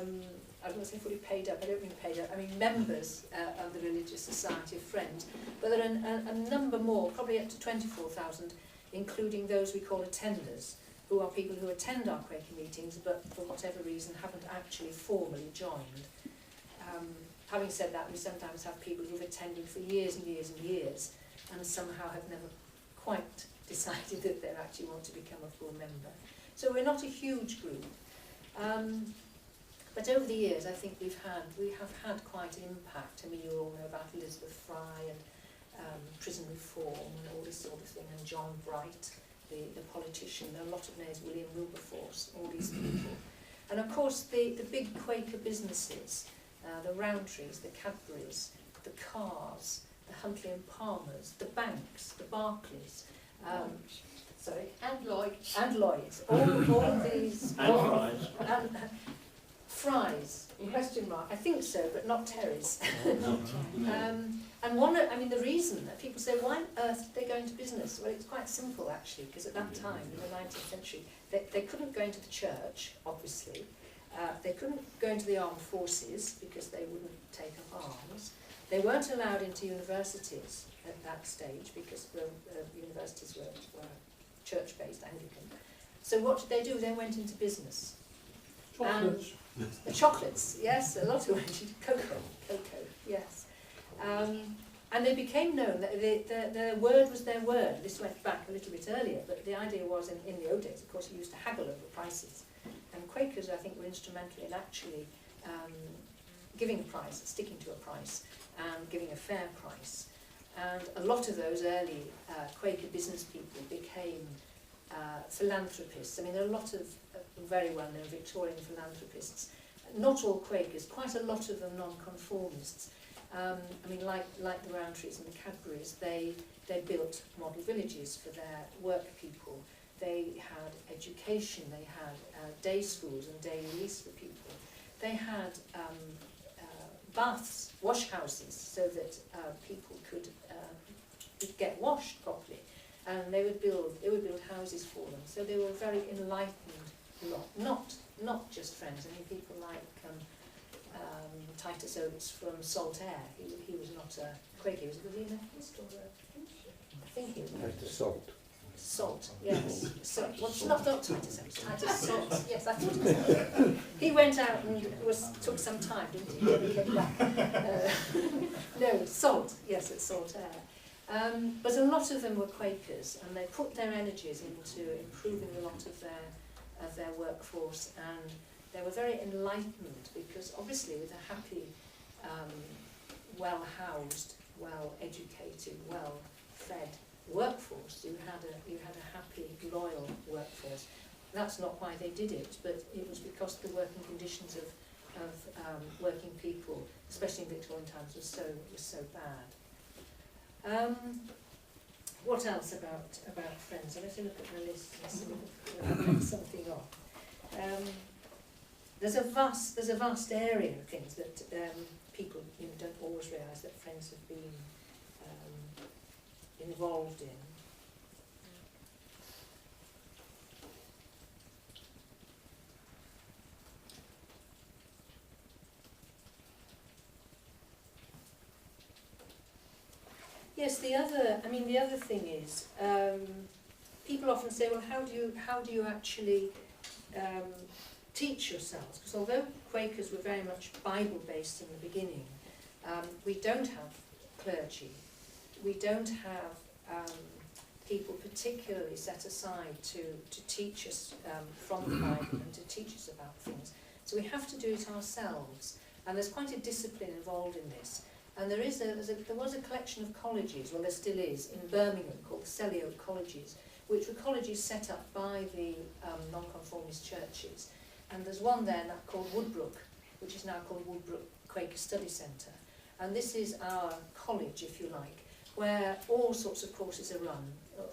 Speaker 5: was going to say fully paid up, I don't mean paid up, I mean members of the Religious Society of Friends. But there are a number more, probably up to 24,000, including those we call attenders, who are people who attend our Quaker meetings but for whatever reason haven't actually formally joined. Having said that, we sometimes have people who've attended for years and years and years and somehow have never quite decided that they actually want to become a full member. So we're not a huge group. But over the years, I think we have had quite an impact. I mean, you all know about Elizabeth Fry and prison reform and all this sort of thing, and John Bright, the politician. There are a lot of names, William Wilberforce, all these people. And of course, the big Quaker businesses, the Rowntrees, the Cadburys, the Carrs, the Huntley and Palmers, the banks, the Barclays, sorry,
Speaker 2: And Lloyd's.
Speaker 5: and Lloyd's, all of these.
Speaker 4: And
Speaker 5: And Fry's, question mark, I think so, but not Terry's. And I mean, the reason that people say, why on earth did they go into business? Well, it's quite simple, actually, because at that time, in the 19th century, they couldn't go into the church, obviously. They couldn't go into the armed forces, because they wouldn't take up arms. They weren't allowed into universities at that stage, because the universities were church-based, Anglican. So what did they do? They went into business.
Speaker 3: Chocolates.
Speaker 5: The chocolates, yes, a lot of cocoa, yes. And they became known, that their word was their word. This went back a little bit earlier, but the idea was in the old days, of course, you used to haggle over prices. And Quakers, I think, were instrumental in actually giving a price, sticking to a price, and giving a fair price. And a lot of those early Quaker business people became philanthropists. I mean, there are a lot of very well-known Victorian philanthropists. Not all Quakers, quite a lot of them non-conformists. I mean, like the Rowntrees and the Cadburys, they built model villages for their work people. They had education, they had day schools and day release for people. They had baths, wash houses, so that people could get washed properly. And they would build houses for them. So they were a very enlightened lot, not just Friends. I mean, people like Titus Oates from Saltaire. He was not a Quaker, was he an Methodist or I think he was.
Speaker 6: Titus Salt.
Speaker 5: Salt, yes. So, well, not Titus Oates, Titus Salt. Yes, I thought it was. He went out and took some time, didn't he? He came back. No, Salt. Yes, at Saltaire. But a lot of them were Quakers, and they put their energies into improving a lot of their workforce, and they were very enlightened, because obviously with a happy, well-housed, well-educated, well-fed workforce, you had a happy, loyal workforce. That's not why they did it, but it was because the working conditions of working people, especially in Victorian times, was so bad. What else about Friends? Let's look at the list and see if I can pick something off. There's a vast area of things that people don't always realise that Friends have been involved in. Yes, the other thing is, people often say, well, how do you actually teach yourselves? Because although Quakers were very much Bible-based in the beginning, we don't have clergy. We don't have people particularly set aside to teach us from the Bible and to teach us about things. So we have to do it ourselves, and there's quite a discipline involved in this. And there was a collection of colleges, well there still is, in Birmingham called the Celio Colleges, which were colleges set up by the nonconformist churches. And there's one there now called Woodbrook, which is now called Woodbrook Quaker Study Centre. And this is our college, if you like, where all sorts of courses are run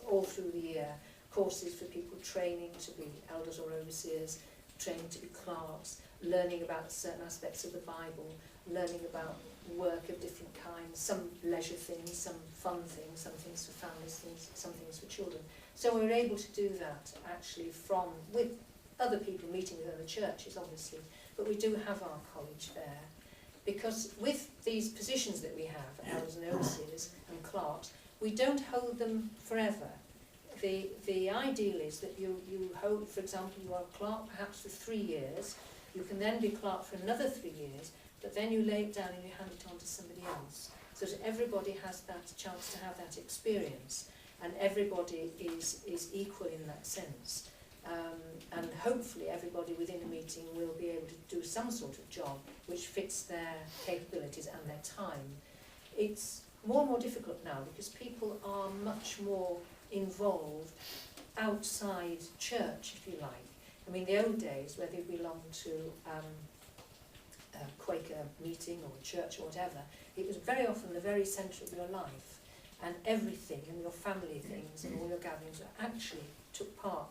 Speaker 5: all through the year. Courses for people training to be elders or overseers, training to be clerks, learning about certain aspects of the Bible, learning about work of different kinds, some leisure things, some fun things, some things for families, some things for children. So we were able to do that actually with other people meeting with other churches, obviously, but we do have our college there. Because with these positions that we have, elders and overseers and clerks, we don't hold them forever. The ideal is that you hold, for example, you are a clerk perhaps for 3 years, you can then be clerk for another 3 years, but then you lay it down and you hand it on to somebody else, so that everybody has that chance to have that experience, and everybody is equal in that sense. And hopefully everybody within a meeting will be able to do some sort of job which fits their capabilities and their time. It's more and more difficult now because people are much more involved outside church, if you like. I mean, the old days, whether you belonged to a Quaker meeting or a church or whatever, it was very often the very centre of your life, and everything and your family things and all your gatherings actually took part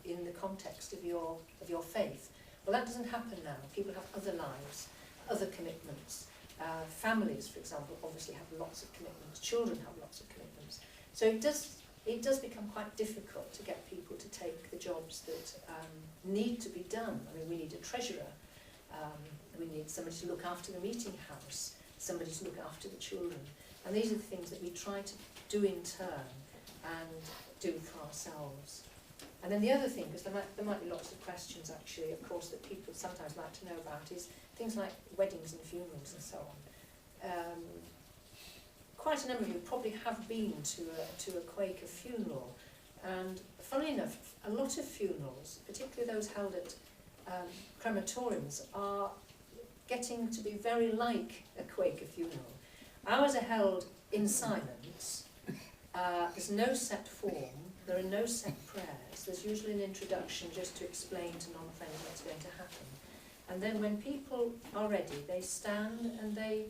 Speaker 5: in the context of your faith. Well, that doesn't happen now. People have other lives, other commitments. Families, for example, obviously have lots of commitments. Children have lots of commitments. So it does become quite difficult to get people to take the jobs that need to be done. I mean, we need a treasurer. We need somebody to look after the meeting house, somebody to look after the children. And these are the things that we try to do in turn and do for ourselves. And then the other thing, because there might be lots of questions actually, of course, that people sometimes like to know about, is things like weddings and funerals and so on. Quite a number of you probably have been to a Quaker funeral, and funnily enough, a lot of funerals, particularly those held at crematoriums, are getting to be very like a Quaker funeral. Ours are held in silence. There's no set form, there are no set prayers. There's usually an introduction just to explain to non-friends what's going to happen. And then when people are ready, they stand and they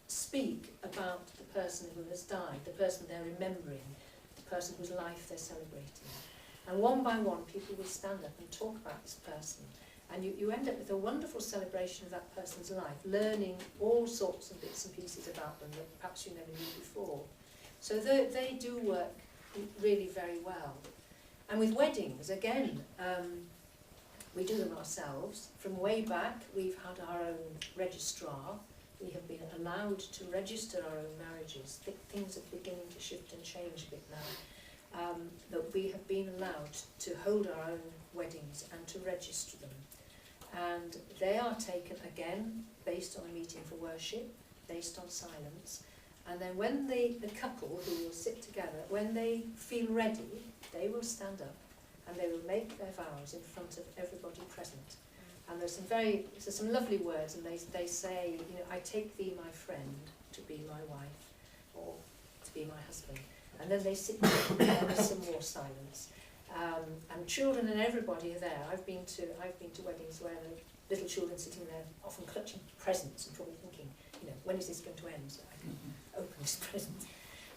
Speaker 5: speak about the person who has died, the person they're remembering, the person whose life they're celebrating. And one by one, people will stand up and talk about this person. And you end up with a wonderful celebration of that person's life, learning all sorts of bits and pieces about them that perhaps you never knew before. So they do work really very well. And with weddings, again, we do them ourselves. From way back, we've had our own registrar. We have been allowed to register our own marriages. Things are beginning to shift and change a bit now. That we have been allowed to hold our own weddings and to register them. And they are taken, again, based on a meeting for worship, based on silence. And then when the couple who will sit together, when they feel ready, they will stand up and they will make their vows in front of everybody present. And there's some lovely words, and they say, you know, I take thee, my friend, to be my wife, or to be my husband. And then they sit down and there's some more silence. And children and everybody are there. I've been to weddings where the little children sitting there, often clutching presents and probably thinking, you know, when is this going to end so I can open this present?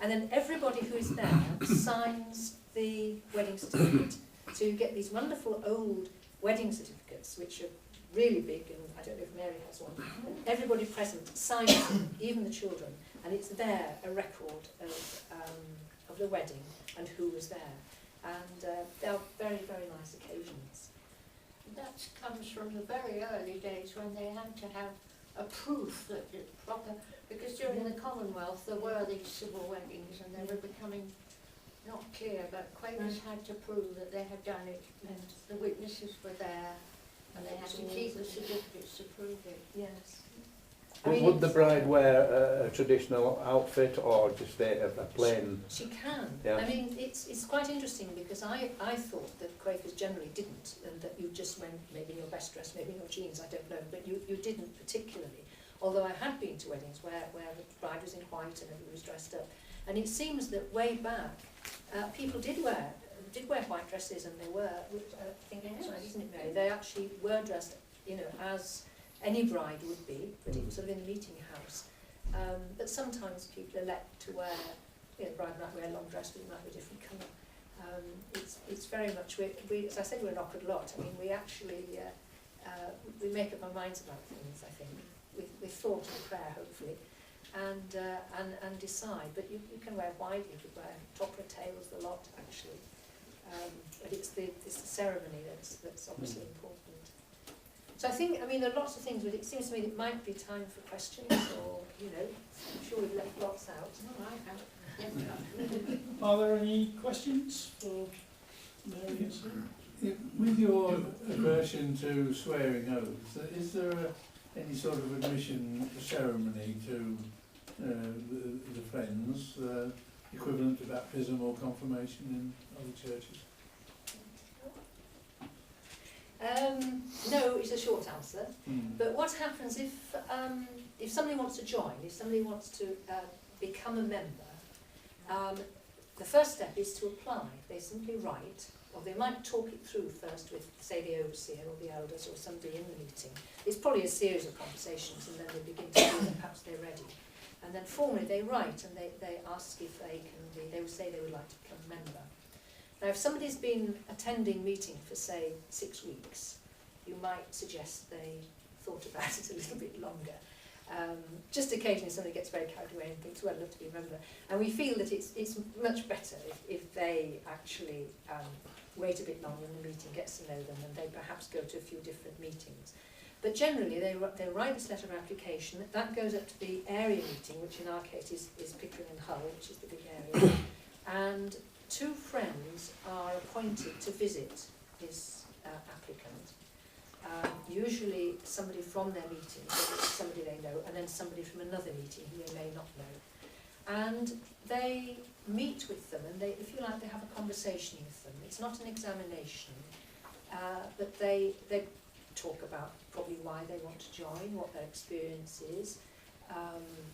Speaker 5: And then everybody who is there signs the wedding certificate. So you get these wonderful old wedding certificates, which are really big, and I don't know if Mary has one. And everybody present signs them, even the children, and it's there, a record of the wedding and who was there. And they are very, very nice occasions.
Speaker 2: That comes from the very early days when they had to have a proof that it's proper, because during the Commonwealth there were these civil weddings and they were becoming not clear, but Quakers had to prove that they had done it, and the witnesses were there, and they had to keep the certificates to prove it.
Speaker 5: Yes. I mean,
Speaker 6: Would the bride wear a traditional outfit or just a plain?
Speaker 5: She can.
Speaker 6: Yeah.
Speaker 5: I mean, it's quite interesting because I thought that Quakers generally didn't, and that you just went maybe in your best dress, maybe in your jeans, I don't know, but you didn't particularly. Although I had been to weddings where the bride was in white and everybody was dressed up. And it seems that way back, people did wear white dresses, and they were, I think that's right, isn't it, Mary? They actually were dressed, you know, as any bride would be, but it was sort of in the meeting house. But sometimes people elect to wear, you know, the bride might wear a long dress, but it might be a different colour. It's very much, we, as I said, we're an awkward lot. I mean, we actually, we make up our minds about things, I think, with thought and prayer, hopefully, and decide. But you can wear wide, you could wear topper tails, the lot, actually. But it's the ceremony that's obviously important. So I think, I mean, there are lots of things, but it seems to me it might be time for questions, or, you know, I'm sure we've left lots out.
Speaker 1: Are there any questions for Mary?
Speaker 3: With your aversion to swearing oaths, is there any sort of admission ceremony to the friends, equivalent to baptism or confirmation in other churches?
Speaker 5: No is a short answer. But what happens if somebody wants to join, if somebody wants to become a member, the first step is to apply. They simply write, or they might talk it through first with, say, the overseer or the elders or somebody in the meeting. It's probably a series of conversations, and then they begin to feel that perhaps they're ready. And then formally they write, and they ask if they can be, they would say they would like to become a member. Now, if somebody's been attending meeting for, say, 6 weeks, you might suggest they thought about it a little bit longer. Just occasionally somebody gets very carried away and thinks, well, I'd love to be a member. And we feel that it's much better if they actually wait a bit longer in the meeting, gets to know them, and they perhaps go to a few different meetings. But generally, they write this letter of application. That goes up to the area meeting, which in our case is Pickering and Hull, which is the big area. And 2 friends are appointed to visit this applicant. Usually somebody from their meeting, somebody they know, and then somebody from another meeting who they may not know. And they meet with them, and they, if you like, they have a conversation with them. It's not an examination, but they talk about probably why they want to join, what their experience is,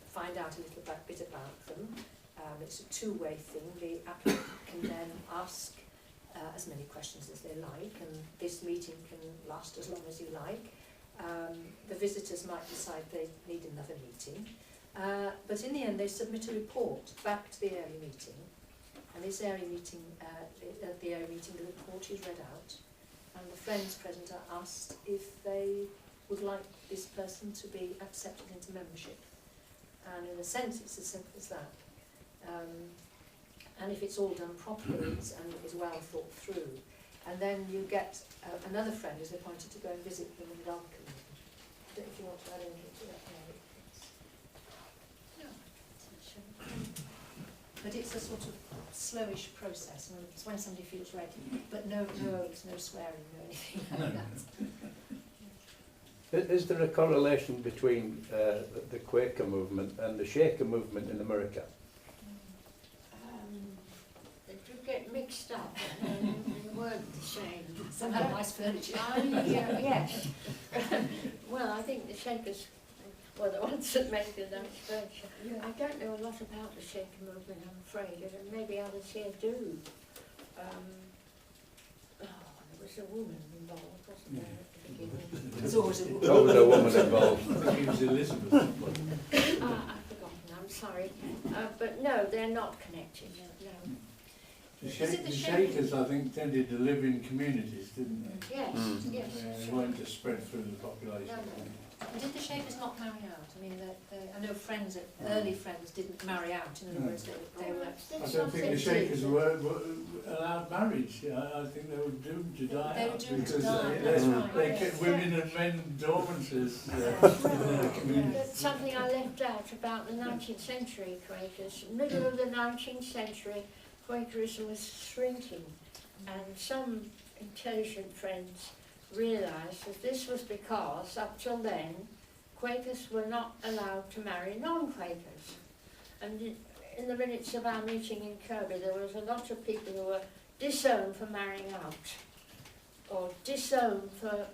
Speaker 5: find out a little bit about them. It's a two-way thing. The applicant can then ask as many questions as they like, and this meeting can last as long as you like. The visitors might decide they need another meeting, but in the end they submit a report back to the area meeting, and this area meeting, at the area meeting, the report is read out, and the friends present are asked if they would like this person to be accepted into membership. And in a sense it's as simple as that. And if it's all done properly and is well thought through, and then you get another friend is appointed to go and visit them and welcome them. I don't know if you want to add anything to that, Mary. No. But it's a sort of slowish process, and it's when somebody feels ready. But no oaths, no swearing, no anything like that.
Speaker 6: Is there a correlation between the Quaker movement and the Shaker movement in America?
Speaker 2: They do get mixed up, and they weren't the same.
Speaker 5: Some have nice furniture.
Speaker 2: Yes. Well, I think the Shakers were the ones that made the nice furniture.
Speaker 5: Yeah.
Speaker 2: I don't know a lot about the Shaker movement, I'm afraid, and maybe others here do. There was a woman involved, wasn't there, at the beginning?
Speaker 5: There's always a woman.
Speaker 6: There's always a woman involved.
Speaker 3: I think it was Elizabeth.
Speaker 2: I've forgotten, I'm sorry. But no, they're not connected, no.
Speaker 3: The
Speaker 5: Is it the
Speaker 3: Shakers, I think, tended to live in communities, didn't they?
Speaker 2: Yes,
Speaker 6: Mm.
Speaker 2: yes.
Speaker 3: They weren't just spread through the population.
Speaker 2: No.
Speaker 5: And did the Shakers not marry out? I mean, I know friends, early friends didn't marry out. In other words, they were.
Speaker 3: I don't think the Shakers were allowed marriage. I think they were doomed to die
Speaker 5: They were
Speaker 3: out
Speaker 5: doomed to
Speaker 3: because
Speaker 5: die,
Speaker 3: they,
Speaker 5: that's
Speaker 3: they,
Speaker 5: right.
Speaker 3: they kept women and men dormances in their communities.
Speaker 2: That's something I left out about the 19th century Quakers. Middle of the 19th century, Quakerism was shrinking, and some intelligent friends realised that this was because, up till then, Quakers were not allowed to marry non-Quakers. And in the minutes of our meeting in Kirkby, there was a lot of people who were disowned for marrying out, or disowned for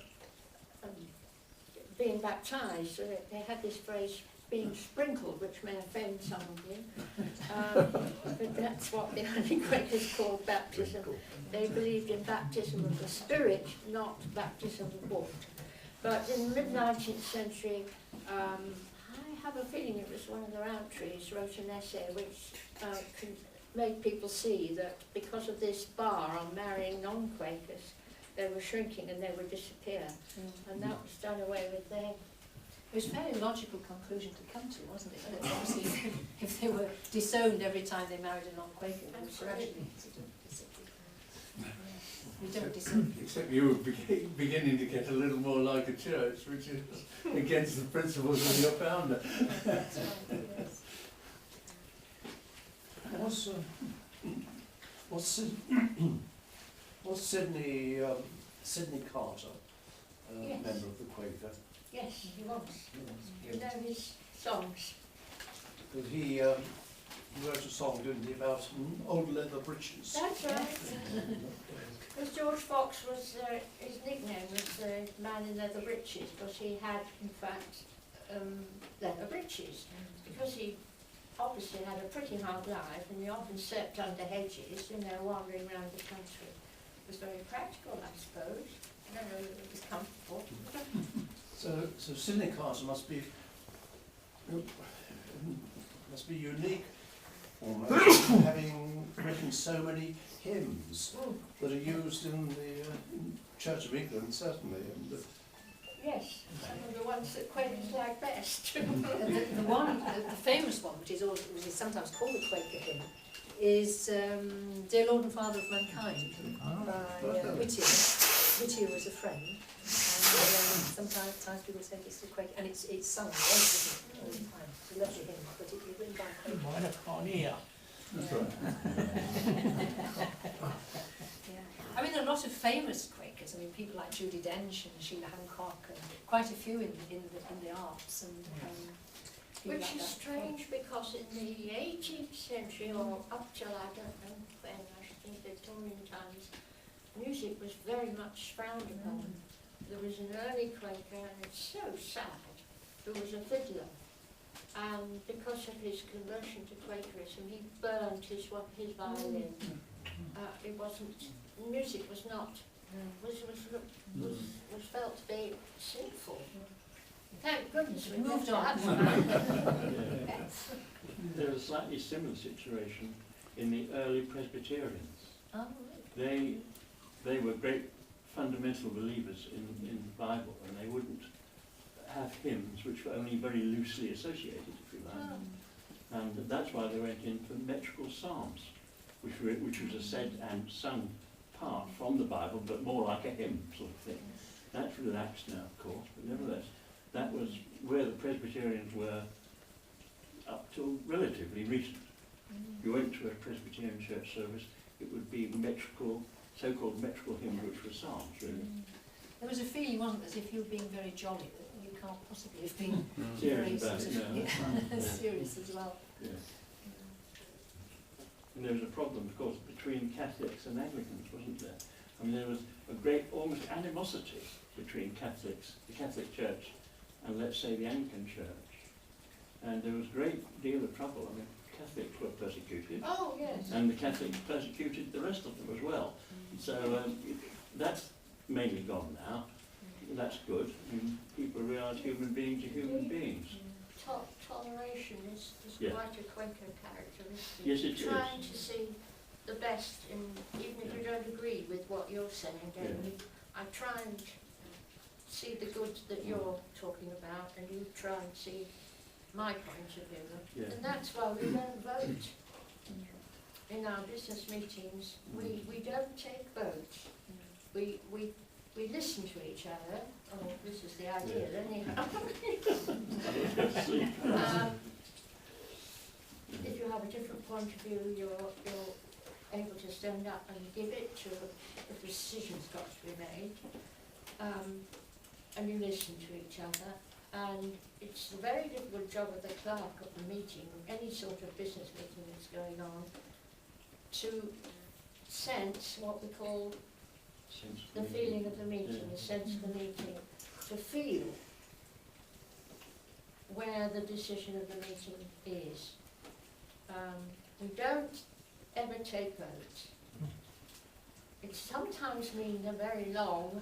Speaker 2: being baptised. So they had this phrase, being sprinkled, which may offend some of you. But that's what the early Quakers called baptism. They believed in baptism of the Spirit, not baptism of water. But in the mid-19th century, I have a feeling it was one of the Rowlands wrote an essay which made people see that because of this bar on marrying non-Quakers, they were shrinking and they would disappear. And that was done away with then.
Speaker 5: It was a fairly logical conclusion to come to, wasn't it? That obviously, if they were disowned every time they married a non-Quaker, they would gradually sort of disappear. We don't disown.
Speaker 3: Except you were beginning to get a little more like a church, which is against the principles of your founder.
Speaker 5: That's right, yes.
Speaker 7: Was Sidney Carter
Speaker 2: Yes.
Speaker 7: member of the Quaker?
Speaker 2: Yes, he was. You know his songs.
Speaker 7: Because he wrote a song, didn't he, about old leather breeches?
Speaker 2: That's right. Because George Fox was, his nickname was the man in leather breeches, because he had, in fact, leather breeches. Because he obviously had a pretty hard life, and he often slept under hedges, you know, wandering around the country. It was very practical, I suppose. I don't know if it was comfortable.
Speaker 7: So Sidney Carter must be unique, almost, having written so many hymns that are used in the Church of England, certainly. And,
Speaker 2: Yes, some of the ones that Quakers like best.
Speaker 5: The famous one, which is sometimes called the Quaker hymn, is Dear Lord and Father of Mankind by Whittier. Whittier was a friend, and sometimes people say it's the Quaker, and it's sung all the time. It's a lovely hymn, but it's written by Quaker.
Speaker 4: Mine I can't hear.
Speaker 3: That's right.
Speaker 5: I mean, there are a lot of famous Quakers. I mean, people like Judi Dench and Sheila Hancock, and quite a few in the arts. And people
Speaker 2: Which
Speaker 5: like
Speaker 2: is
Speaker 5: that.
Speaker 2: strange because in the 18th century, or up till I don't know when, I should think Victorian times, music was very much frowned upon. There was an early Quaker, and it's so sad, who was a fiddler. And because of his conversion to Quakerism, he burned his violin. It wasn't, music was not, was felt to be sinful. Thank goodness we
Speaker 5: Moved
Speaker 2: left
Speaker 5: on.
Speaker 2: that.
Speaker 8: There was a slightly similar situation in the early Presbyterians.
Speaker 5: Oh,
Speaker 8: They were great fundamental believers in the Bible, and they wouldn't have hymns which were only very loosely associated, if you like. And that's why they went in for metrical psalms, which was a said and sung part from the Bible, but more like a hymn sort of thing. That's relaxed now, of course, but nevertheless, that was where the Presbyterians were up till relatively recent. If you went to a Presbyterian church service, it would be metrical, so-called metrical hymns, which were psalms, really.
Speaker 5: there was a feeling, wasn't there, as if you were being very jolly, that you can't possibly have been
Speaker 8: Serious
Speaker 5: very
Speaker 8: about
Speaker 5: sort
Speaker 8: it,
Speaker 5: of,
Speaker 8: no.
Speaker 5: serious as well.
Speaker 8: Yeah. And there was a problem, of course, between Catholics and Anglicans, wasn't there? I mean, there was a great, almost animosity between Catholics, the Catholic Church, and let's say the Anglican Church. And there was a great deal of trouble. I mean, Catholics were persecuted,
Speaker 2: Oh, yes.
Speaker 8: and the Catholics persecuted the rest of them as well. So that's mainly gone now. That's good. I mean, people realise human beings are human beings.
Speaker 2: Toleration is
Speaker 8: Yeah.
Speaker 2: quite a Quaker characteristic.
Speaker 8: Yes, it is.
Speaker 2: Trying to see the best in, even if you don't agree with what you're saying, David, I try and see the good that you're talking about, and you try and see my point of view.
Speaker 8: Yeah.
Speaker 2: And that's why we don't vote. In our business meetings, we don't take votes. We listen to each other. Oh, this is the idea, anyhow. If you have a different point of view, you're able to stand up and give it to if the decision's got to be made. And you listen to each other. And it's a very difficult job of the clerk at the meeting, any sort of business meeting that's going on, to sense what we call the feeling of the meeting, the sense of the meeting, to feel where the decision of the meeting is. We don't ever take votes. It sometimes means a very long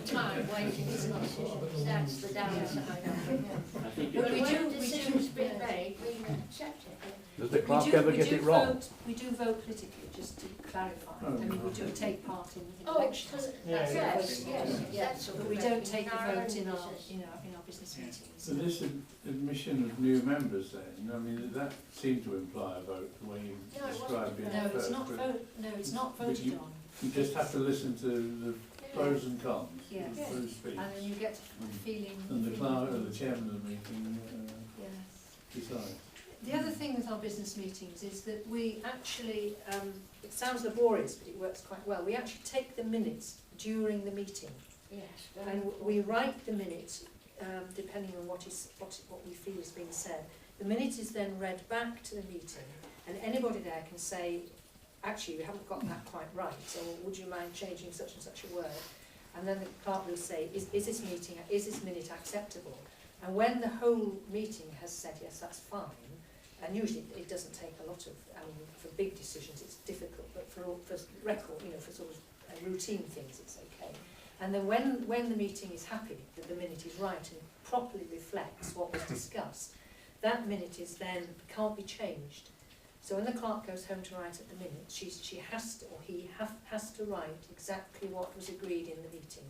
Speaker 2: time waiting for decisions. That's the downside of it.
Speaker 8: I think
Speaker 2: But
Speaker 5: we
Speaker 2: when
Speaker 5: do-
Speaker 2: a
Speaker 5: we
Speaker 2: decision's
Speaker 5: do-
Speaker 2: been made, we accept it.
Speaker 6: Does the clerk ever get it wrong?
Speaker 5: We do vote politically, just to clarify.
Speaker 3: Oh,
Speaker 5: I mean, we
Speaker 3: no.
Speaker 5: do take part in
Speaker 2: Oh,
Speaker 5: elections.
Speaker 2: yes, yes,
Speaker 5: Yeah.
Speaker 2: that's sort
Speaker 5: But
Speaker 2: of
Speaker 5: we don't take a
Speaker 2: our
Speaker 5: vote
Speaker 2: own
Speaker 5: in our,
Speaker 2: business.
Speaker 5: in our business meetings.
Speaker 3: So this admission of new members then, I mean, that seemed to imply a vote, the way you
Speaker 2: No, it
Speaker 3: described it
Speaker 2: wasn't.
Speaker 5: No, it's
Speaker 3: first,
Speaker 5: not
Speaker 3: but
Speaker 5: vote, no, it's not
Speaker 3: But
Speaker 5: voted
Speaker 3: you-
Speaker 5: on.
Speaker 3: you just have to listen to the pros and cons,
Speaker 5: Yes.
Speaker 3: the pros speech.
Speaker 5: And then you get a feeling.
Speaker 3: And the clerk, or the chairman of the meeting,
Speaker 5: Yes.
Speaker 3: decides.
Speaker 5: The other thing with our business meetings is that we actually, it sounds laborious, but it works quite well. We actually take the minutes during the meeting,
Speaker 2: Yes. very
Speaker 5: and
Speaker 2: important.
Speaker 5: we write the minutes depending on what we feel is being said. The minute is then read back to the meeting, and anybody there can say, actually, we haven't got that quite right, so would you mind changing such and such a word? And then the clerk will say, is this minute acceptable? And when the whole meeting has said, yes, that's fine, and usually it doesn't take a lot of, I mean, for big decisions it's difficult, but for record, you know, for sort of routine things it's okay. And then when the meeting is happy that the minute is right and properly reflects what was discussed, that minute is then, can't be changed. So when the clerk goes home to write at the minute, she has to, or he has to write exactly what was agreed in the meeting.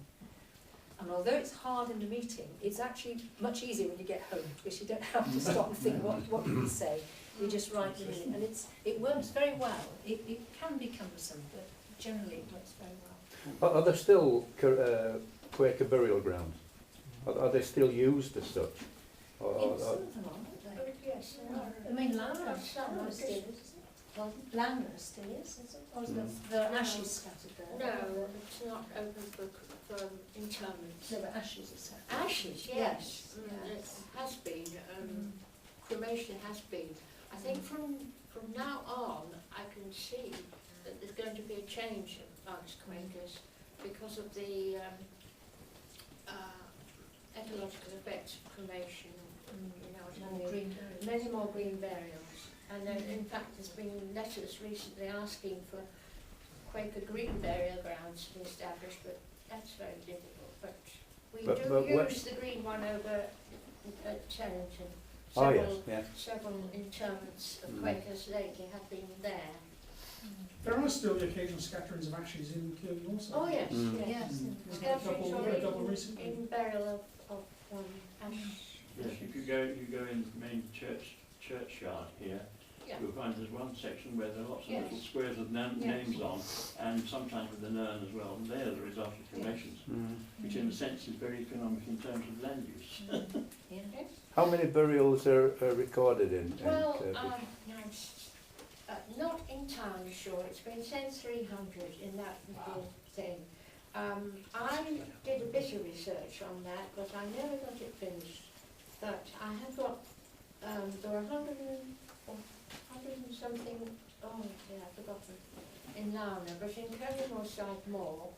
Speaker 5: And although it's hard in the meeting, it's actually much easier when you get home, because you don't have to stop and think what you can say. You just write the minute, and it works very well. It can be cumbersome, but generally it works very well.
Speaker 6: Are there still Quaker burial grounds? Are they still used as such?
Speaker 5: Some of them are, aren't
Speaker 2: Oh,
Speaker 5: they?
Speaker 2: yes, there are.
Speaker 5: I mean, Lambert
Speaker 2: Some
Speaker 5: still is.
Speaker 2: Pardon?
Speaker 5: Lambert still is it? Or is the ashes scattered there?
Speaker 2: No, it's not open for interment.
Speaker 5: No, but ashes are scattered.
Speaker 2: Ashes, yes.
Speaker 5: Yes,
Speaker 2: It
Speaker 5: yes.
Speaker 2: has been, cremation has been. I think from now on, I can see that there's going to be a change amongst Quakers because of the ecological effects of cremation, you know what I
Speaker 5: More
Speaker 2: mean?
Speaker 5: green burials.
Speaker 2: Many more green burials. And then, in fact, there's been letters recently asking for Quaker green burial grounds to be established, but that's very difficult. But we
Speaker 6: But
Speaker 2: do
Speaker 6: what-
Speaker 2: use the green one over at Chellington.
Speaker 6: Oh, yes,
Speaker 2: Several,
Speaker 6: yes.
Speaker 2: several interments of
Speaker 6: Mm.
Speaker 2: Quakers lately have been there.
Speaker 1: There are still the occasional scatterings of ashes in Kirkbymoorside.
Speaker 2: Oh, yes,
Speaker 6: Mm.
Speaker 2: yes.
Speaker 5: Yes.
Speaker 1: We've got a
Speaker 2: Scatterings
Speaker 1: couple,
Speaker 2: or
Speaker 1: a couple
Speaker 2: in,
Speaker 1: recently.
Speaker 2: in burial of ash.
Speaker 8: Yes, you go in the main churchyard here,
Speaker 2: Yeah.
Speaker 8: you'll find there's one section where there are lots of
Speaker 2: Yes.
Speaker 8: little squares with
Speaker 2: Yes.
Speaker 8: names on, and sometimes with an urn as well, and they are the result of cremations, which in a sense is very economic in terms of land use.
Speaker 5: Yeah.
Speaker 2: Yes.
Speaker 6: How many burials are recorded in
Speaker 2: Well,
Speaker 6: Kirkby?
Speaker 2: no, not entirely sure. It's been said 300 in that little thing. I did a bit of research on that, but I never got it finished. But I have got, there are 100 and something, oh yeah, I've forgotten, in Lana, but in Kirkbymoorside more.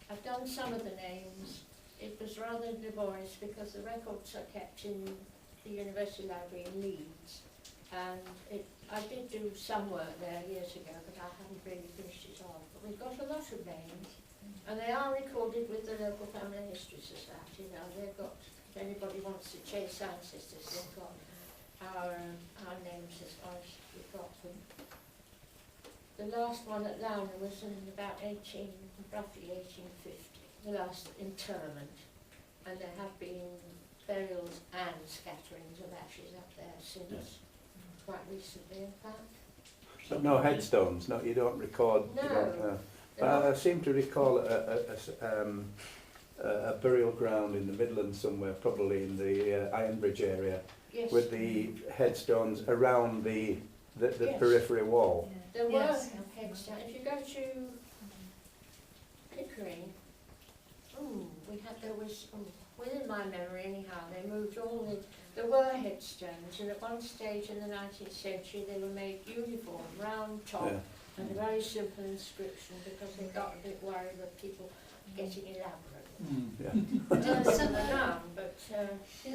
Speaker 2: I've done some of the names. It was rather laborious because the records are kept in the University Library in Leeds. And I did do some work there years ago, but I haven't really finished it off. But we've got a lot of names, and they are recorded with the local Family History Society. Now they've got, if anybody wants to chase ancestors, they've got our names as far as we've got them. The last one at Lowner was in about roughly 1850, the last interment, and there have been burials and scatterings of ashes up there since.
Speaker 8: Yes.
Speaker 2: Quite recently, in fact.
Speaker 6: But no headstones, no, you don't record.
Speaker 2: No.
Speaker 6: You don't,
Speaker 2: There
Speaker 6: I
Speaker 2: are-
Speaker 6: seem to recall a burial ground in the Midlands somewhere, probably in the Ironbridge area,
Speaker 2: Yes,
Speaker 6: with the headstones around the
Speaker 2: Yes.
Speaker 6: periphery wall.
Speaker 2: there were
Speaker 5: Yes.
Speaker 2: headstones. If you go to Pickering, there was, within my memory anyhow, they moved all there were headstones, and at one stage in the 19th century they were made uniform, round top,
Speaker 6: Yeah.
Speaker 2: and a very simple inscription, because they got a bit worried that people getting elaborate.
Speaker 6: Yeah.
Speaker 5: Didn't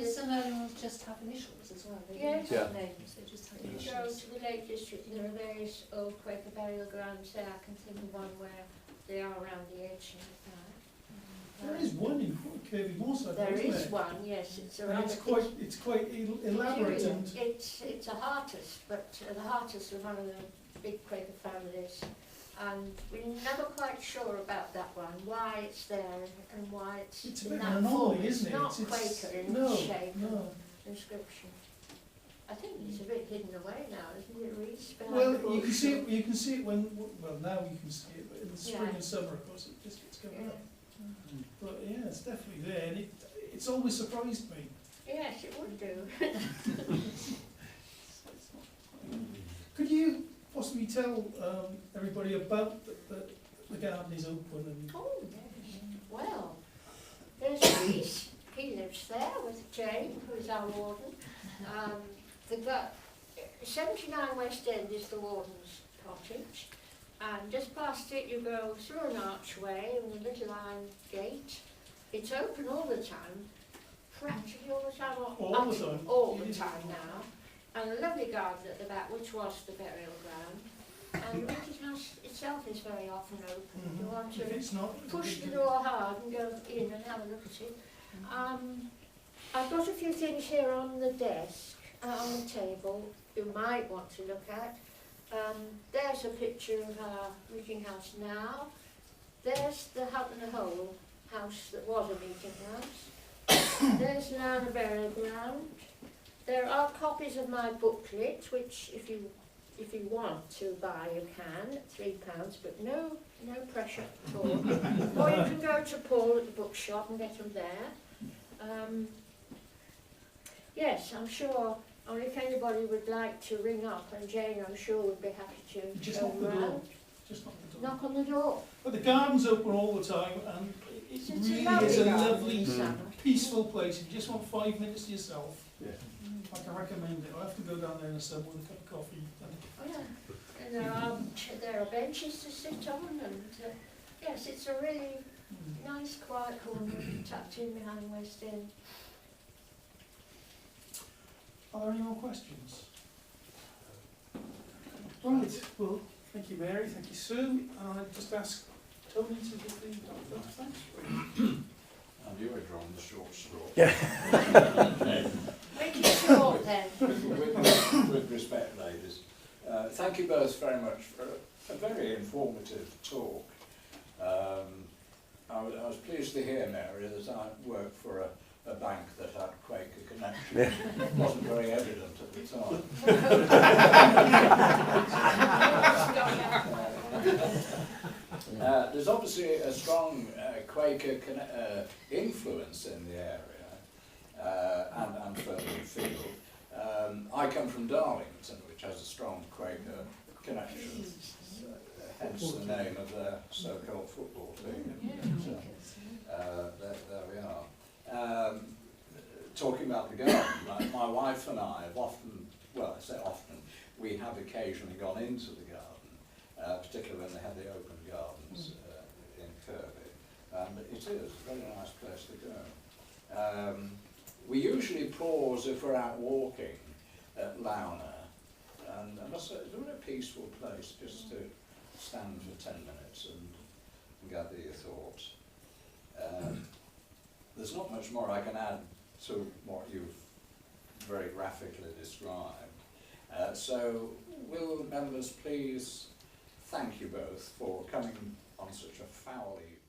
Speaker 5: some animals just have initials as well? They
Speaker 2: Yes.
Speaker 5: didn't have
Speaker 6: Yeah.
Speaker 5: names, they just had
Speaker 2: If you go
Speaker 5: initials.
Speaker 2: to the Lake District, there are various old Quaker burial grounds there. I can think of one where they are around the edge of the
Speaker 1: There is one in Kirkbymoorside,
Speaker 2: There
Speaker 1: isn't
Speaker 2: is
Speaker 1: there?
Speaker 2: one, yes, it's
Speaker 1: And
Speaker 2: around.
Speaker 1: it's quite elaborate and
Speaker 2: It's a Hartist, but the Hartists were one of the big Quaker families, and we're never quite sure about that one, why it's there and why it's
Speaker 1: it's a
Speaker 2: in
Speaker 1: bit of
Speaker 2: that
Speaker 1: an anomaly,
Speaker 2: form.
Speaker 1: isn't it?
Speaker 2: It's not
Speaker 1: It's-
Speaker 2: Quaker in
Speaker 1: no,
Speaker 2: its shape
Speaker 1: no.
Speaker 2: and inscription. I think it's a bit hidden away now, isn't it, Reece? Behind
Speaker 1: Well,
Speaker 2: the
Speaker 1: you can
Speaker 2: bush?
Speaker 1: see it. You can see it when. Well, now you can see it, but in the spring
Speaker 2: Yeah.
Speaker 1: and summer, of course, it just gets covered
Speaker 2: Yeah.
Speaker 1: up. But yeah, it's definitely there, and it's always surprised me.
Speaker 2: Yes, it would do.
Speaker 1: Could you possibly tell everybody about the garden is open and
Speaker 2: Oh, yes. Well, there's Reece. He lives there with Jane, who is our warden. The 79 West End is the warden's cottage. And just past it you go through an archway and a little iron gate. It's open all the time, practically all the time.
Speaker 1: All the time?
Speaker 2: All the time now. And a lovely garden at the back, which was the burial ground. And the meeting house itself is very often open. If you want
Speaker 1: if
Speaker 2: to
Speaker 1: it's not,
Speaker 2: push the door hard and go in and have a look at it. I've got a few things here on the desk, on the table, you might want to look at. There's a picture of our meeting house now. There's the Hut and the Hole house that was a meeting house. There's now the burial ground. There are copies of my booklet, which if you want to buy, you can, at £3, but no pressure at all. Or you can go to Paul at the bookshop and get them there. Yes, I'm sure, only if anybody would like to ring up, and Jane, I'm sure, would be happy to
Speaker 1: just
Speaker 2: go
Speaker 1: knock the door.
Speaker 2: round.
Speaker 1: Just knock the door.
Speaker 2: Knock on the door.
Speaker 1: But the garden's open all the time, and it
Speaker 2: It's
Speaker 1: really
Speaker 2: lovely
Speaker 1: is a
Speaker 2: garden
Speaker 1: lovely,
Speaker 2: in summer.
Speaker 1: peaceful place. If you just want 5 minutes to yourself,
Speaker 6: Yeah.
Speaker 1: I can recommend it. I have to go down there in the summer with a cup of coffee. And
Speaker 2: Oh, yeah. And there are benches to sit on, and yes, it's a really nice quiet corner tucked in behind West End.
Speaker 1: Are there any more questions? Right, well, thank you, Mary, thank you, Sue, and I just ask Tony to give the doctor thanks.
Speaker 7: And you were drawn the short straw.
Speaker 2: Make it short then.
Speaker 7: With respect, ladies, thank you both very much for a very informative talk. I was pleased to hear, Mary, that I worked for a bank that had Quaker connection. It wasn't very evident at the time. There's obviously a strong Quaker influence in the area and further afield. I come from Darlington, which has a strong Quaker connection, hence the name of their so-called football team. So, there we are. Talking about the garden, my wife and I have often, well, I say often, we have occasionally gone into the garden, particularly when they had the open gardens in Kirkby. It is a very nice place to go. We usually pause if we're out walking at Lowner, and I must say it's a very peaceful place just to stand for 10 minutes and gather your thoughts. There's not much more I can add to what you've very graphically described. So will members please thank you both for coming on such a foul evening.